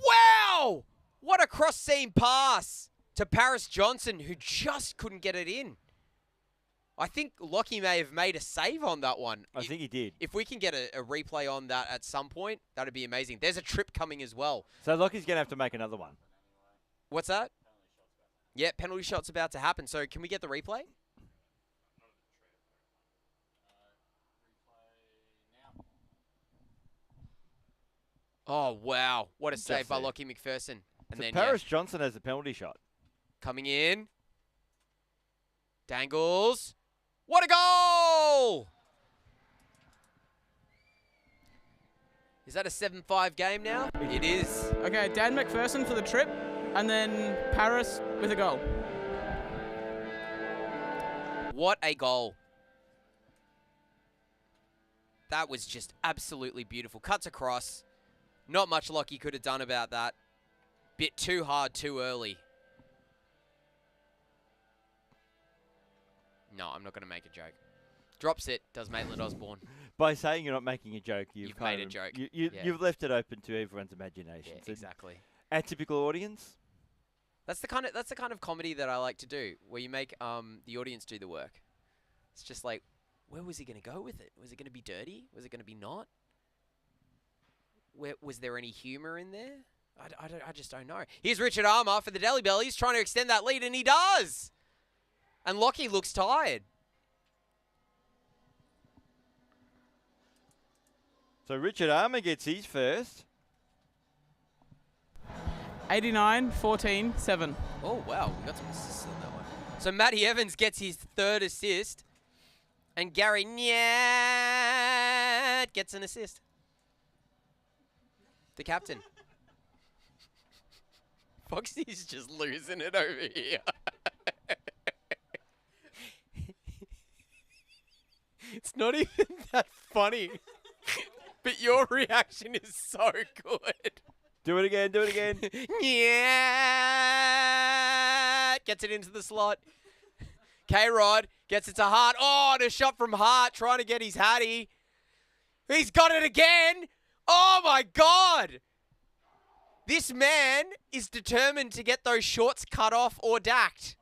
Wow! What a cross-seam pass to Paris Johnson, who just couldn't get it in. I think Lockie may have made a save on that one. I think he did. If we can get a replay on that at some point, that would be amazing. There's a trip coming as well. So Lockie's going to have to make another one. What's that? Yeah, penalty shot's about to happen. So can we get the replay? Oh, wow. What a save by Lockie McPherson. And So then Paris Johnson has a penalty shot. Coming in. Dangles. What a goal! Is that a 7-5 game now? It is. Okay, Dan McPherson for the trip, and then Paris with a goal. What a goal. That was just absolutely beautiful. Cuts across. Not much Lockie could have done about that. Bit too hard, too early. No, I'm not going to make a joke. Drops it, does Maitland Osborne. By saying you're not making a joke, You've made a joke. You've left it open to everyone's imagination. Yeah, exactly. Our typical audience? That's the kind of comedy that I like to do, where you make the audience do the work. It's just like, where was he going to go with it? Was it going to be dirty? Was it going to be not? Was there any humor in there? I just don't know. Here's Richard Armour for the Deli Bellies, trying to extend that lead, and he does! And Lockie looks tired. So Richard Armour gets his first. 89-14-7. Oh, wow. We got some assists on that one. So Matty Evans gets his 3rd assist. And Gary Nyat gets an assist. The captain. Foxy's just losing it over here. It's not even that funny. But your reaction is so good. Do it again, do it again. Yeah. Gets it into the slot. K-Rod gets it to Hart. Oh, and a shot from Hart trying to get his hattie. He's got it again. Oh, my God. This man is determined to get those shorts cut off or dacked.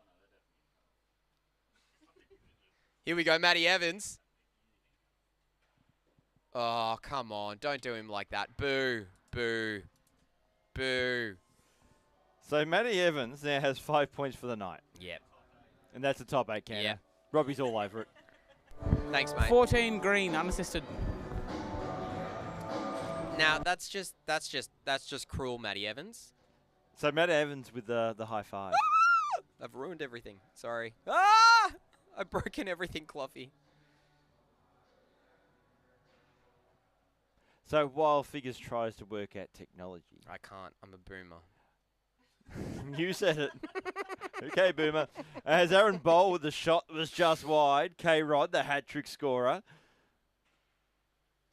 Here we go, Matty Evans. Oh, come on. Don't do him like that. Boo. Boo. Boo. So Matty Evans now has 5 points for the night. Yep. And that's a top 8 canner. Yep. Robbie's all over it. Thanks, mate. 14 green, unassisted. Now that's just cruel, Matty Evans. So Matt Evans with the high five. I've ruined everything. Sorry. Ah! I've broken everything, Cloughy. So while Figures tries to work out technology. I can't. I'm a boomer. You said it. Okay, Boomer. As Aaron Bowl with the shot that was just wide. K-Rod, the hat-trick scorer.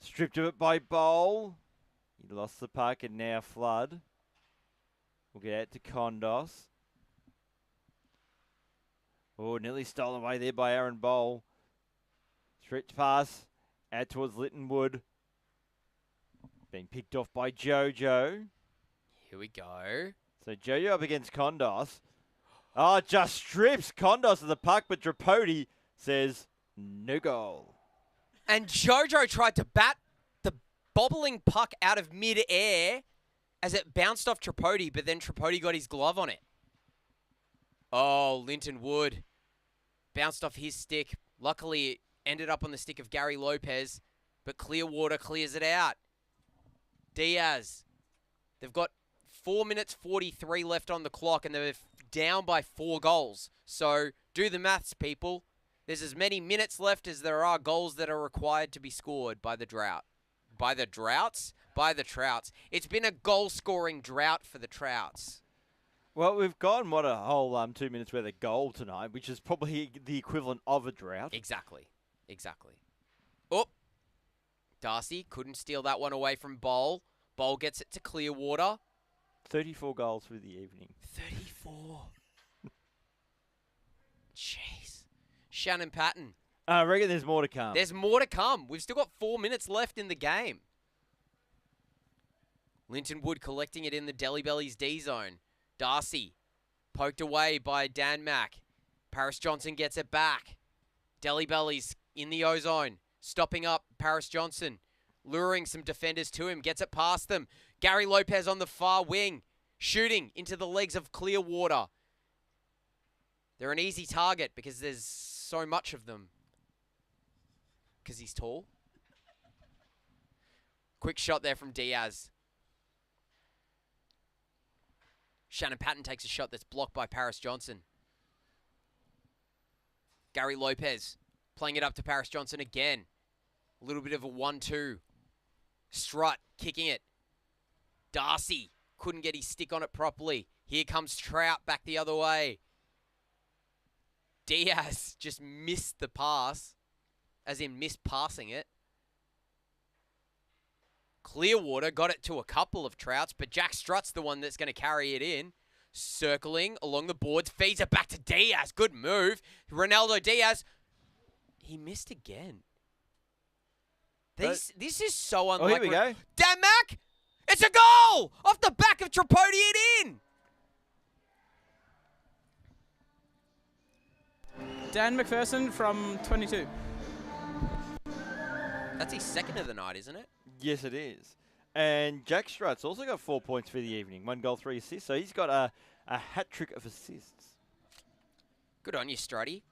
Stripped of it by Bowl. He lost the puck and now Flood. We'll get out to Kondos. Oh, nearly stolen away there by Aaron Bowl. Stretch pass out towards Littonwood. Being picked off by Jojo. Here we go. So Jojo up against Kondos. Oh, just strips Kondos of the puck, but Tripodi says no goal. And Jojo tried to bat the bobbling puck out of mid-air as it bounced off Tripodi, but then Tripodi got his glove on it. Oh, Linton Wood bounced off his stick. Luckily, it ended up on the stick of Gary Lopez, but Clearwater clears it out. Diaz. They've got 4 minutes 43 left on the clock, and they're down by 4 goals. So do the maths, people. There's as many minutes left as there are goals that are required to be scored by the drought. By the droughts? By the Trouts. It's been a goal-scoring drought for the Trouts. Well, we've gone, a whole 2 minutes worth of goal tonight, which is probably the equivalent of a drought. Exactly. Oh. Darcy couldn't steal that one away from Bowl. Bowl gets it to Clearwater. 34 goals for the evening. 34. Jeez. Shannon Patton. I reckon there's more to come. There's more to come. We've still got 4 minutes left in the game. Linton Wood collecting it in the Deli Bellies D zone. Darcy poked away by Dan Mack. Paris Johnson gets it back. Deli Bellies in the O zone. Stopping up Paris Johnson. Luring some defenders to him. Gets it past them. Gary Lopez on the far wing. Shooting into the legs of Clearwater. They're an easy target because there's so much of them. Because he's tall. Quick shot there from Diaz. Shannon Patton takes a shot that's blocked by Paris Johnson. Gary Lopez playing it up to Paris Johnson again. A little bit of a 1-2. Strut kicking it. Darcy couldn't get his stick on it properly. Here comes Trout back the other way. Diaz just missed the pass, as in missed passing it. Clearwater got it to a couple of Trouts, but Jack Strutt's the one that's going to carry it in. Circling along the boards, feeds it back to Diaz. Good move. Ronaldo Diaz. He missed again. This is so unlike... Oh, here we go. Dan Mack! It's a goal! Off the back of Tripodi and in! Dan McPherson from 22. That's his second of the night, isn't it? Yes, it is. And Jack Strutt's also got 4 points for the evening. 1 goal, 3 assists. So he's got a hat-trick of assists. Good on you, Strutty.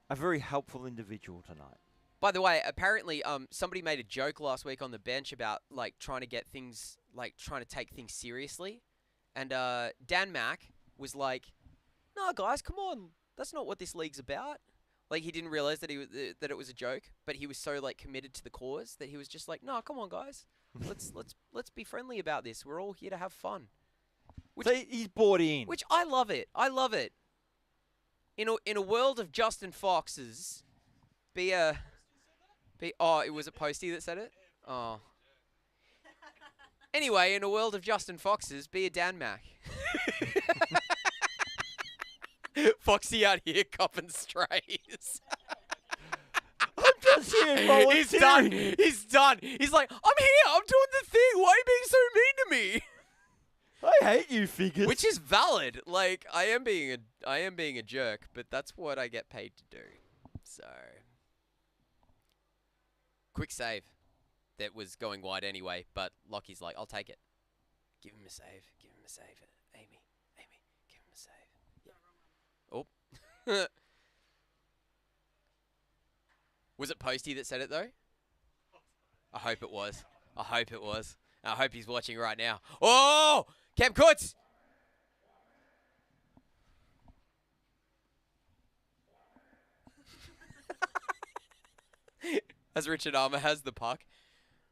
A very helpful individual tonight. By the way, apparently somebody made a joke last week on the bench about trying to take things seriously. And Dan Mack was like, "No, guys, come on. That's not what this league's about." Like, he didn't realize that that it was a joke, but he was so committed to the cause that he was just like, "No, come on, guys. Let's be friendly about this. We're all here to have fun." Which, so he's bought in. Which I love it. I love it. In a world of Justin Foxes, oh, it was a Posty that said it? Oh. Anyway, in a world of Justin Foxes, be a Dan Mack. Foxy out here copping strays. I'm just here volunteering. He's done. He's done. He's like, I'm here. I'm doing the thing. Why are you being so mean to me? I hate you, Figures. Which is valid. Like, I am being a jerk, but that's what I get paid to do. So, quick save. That was going wide anyway, but Lockie's like, I'll take it. Give him a save. Give him a save. Amy, give him a save. Yeah. Oh. Was it Posty that said it, though? I hope it was. I hope it was. I hope he's watching right now. Oh! Cam Kutz! As Richard Armour has the puck,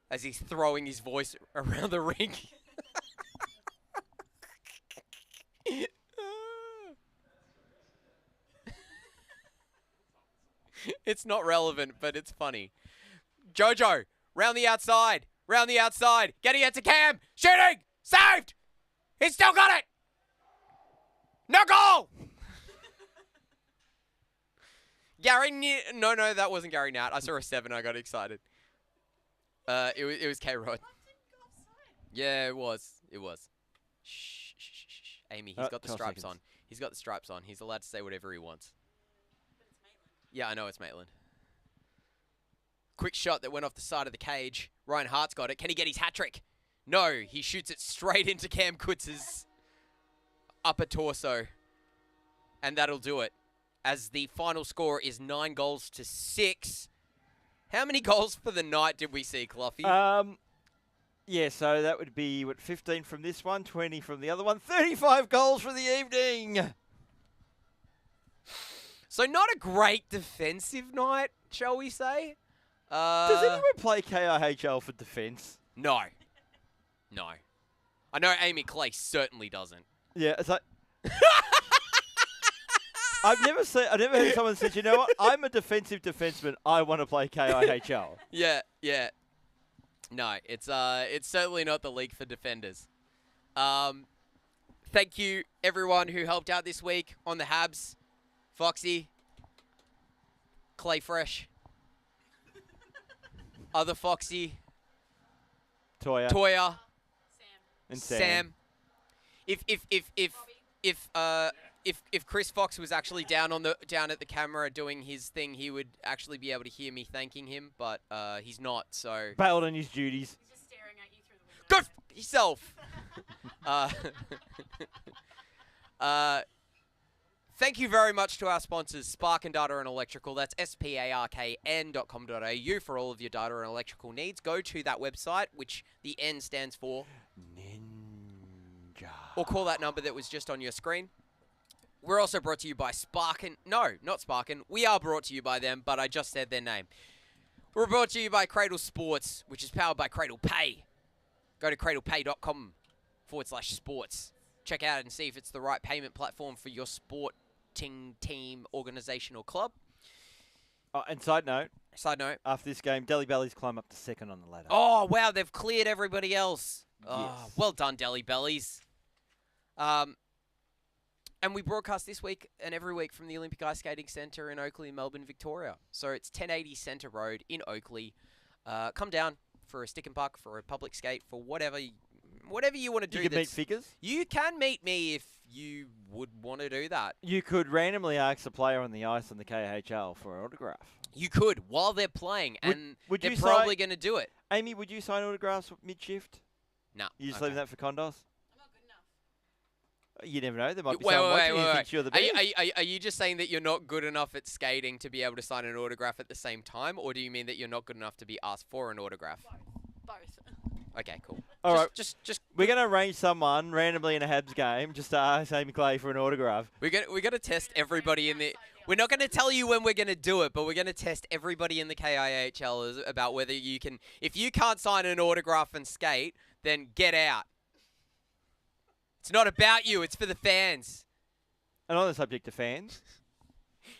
as he's throwing his voice around the rink. It's not relevant, but it's funny. Jojo, round the outside, getting it to Cam, shooting, saved! He's still got it! No goal! Gary, no, that wasn't Gary Nat. I saw a 7, I got excited. It was K-Rod. Yeah, it was. Shh. Amy, he's got the stripes on. He's got the stripes on. He's allowed to say whatever he wants. Yeah, I know it's Maitland. Quick shot that went off the side of the cage. Ryan Hart's got it. Can he get his hat trick? No, he shoots it straight into Cam Kutz's upper torso. And that'll do it. As the final score is 9 goals to 6. How many goals for the night did we see, Cluffy? Yeah, so that would be, 15 from this one, 20 from the other one, 35 goals for the evening. So not a great defensive night, shall we say? Does anyone play KIHL for defense? No. I know Amy Clay certainly doesn't. Yeah, it's like... I've never heard someone say, you know what, I'm a defensive defenseman, I want to play KIHL. Yeah. No, it's certainly not the league for defenders. Thank you, everyone who helped out this week on the Habs. Foxy, Clay Fresh, other Foxy, Toya, and Sam. If Chris Fox was actually down at the camera doing his thing, he would actually be able to hear me thanking him, but he's not. So bailed on his duties. He's just staring at you through the window. go f yourself. Thank you very much to our sponsors, Spark and Data and Electrical. That's sparkn.com.au for all of your data and electrical needs. Go to that website, which the N stands for Ninja. Or call that number that was just on your screen. We're also brought to you by Sparkin. No, not Sparkin. We are brought to you by them, but I just said their name. We're brought to you by Cradle Sports, which is powered by Cradle Pay. Go to cradlepay.com/sports. Check out and see if it's the right payment platform for your sporting team, organisation, or club. Oh, and side note, after this game, Delhi Bellies climb up to 2nd on the ladder. Oh, wow, they've cleared everybody else. Oh, Yes. well done, Delhi Bellies. And we broadcast this week and every week from the Olympic Ice Skating Centre in Oakley, Melbourne, Victoria. So it's 1080 Centre Road in Oakley. Come down for a stick and puck, for a public skate, for whatever you want to do. You can meet figures? You can meet me if you would want to do that. You could randomly ask a player on the ice on the KHL for an autograph. You could, while they're playing, and would they're you probably sign- going to do it. Amy, would you sign autographs mid-shift? No. You just leaving that for Kondos? I'm not good enough. You never know. There might be Wait, someone watching who wait. thinks you're the best. Are you just saying that you're not good enough at skating to be able to sign an autograph at the same time, or do you mean that you're not good enough to be asked for an autograph? Both. Okay, cool. All right. Just We're going to arrange someone randomly in a Habs game just to ask Amy Clay for an autograph. we're gonna test everybody in the. We're not going to tell you when we're going to do it, but we're going to test everybody in the KIHL about whether you can. If you can't sign an autograph and skate, then get out. It's not about you. It's for the fans. And on the subject of fans,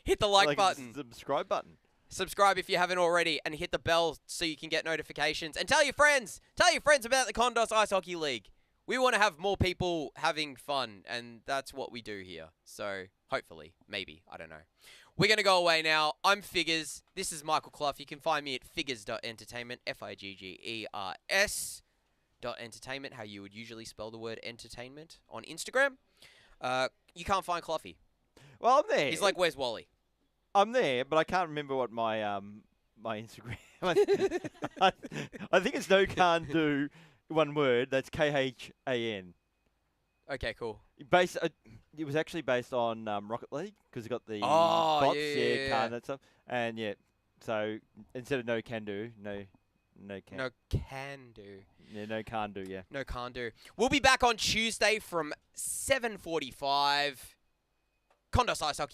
hit the like button. Subscribe button. Subscribe if you haven't already, and hit the bell so you can get notifications. And tell your friends about the Kondos Ice Hockey League. We want to have more people having fun, and that's what we do here. So, hopefully, maybe, I don't know. We're going to go away now. I'm Figures. This is Michael Clough. You can find me at figures.entertainment, FIGGERS.entertainment, how you would usually spell the word entertainment on Instagram. You can't find Cloughy. Well, I'm there. He's like, where's Wally? I'm there, but I can't remember what my my Instagram. I think it's no can't do one word. That's KHAN. Okay, cool. It was actually based on Rocket League because it got the Oh, bots, yeah. can, that stuff, and yeah. So instead of no can do, no No can. No can do. Yeah, no can do, yeah. No can do. We'll be back on Tuesday from 7:45. Kondos Ice Hockey.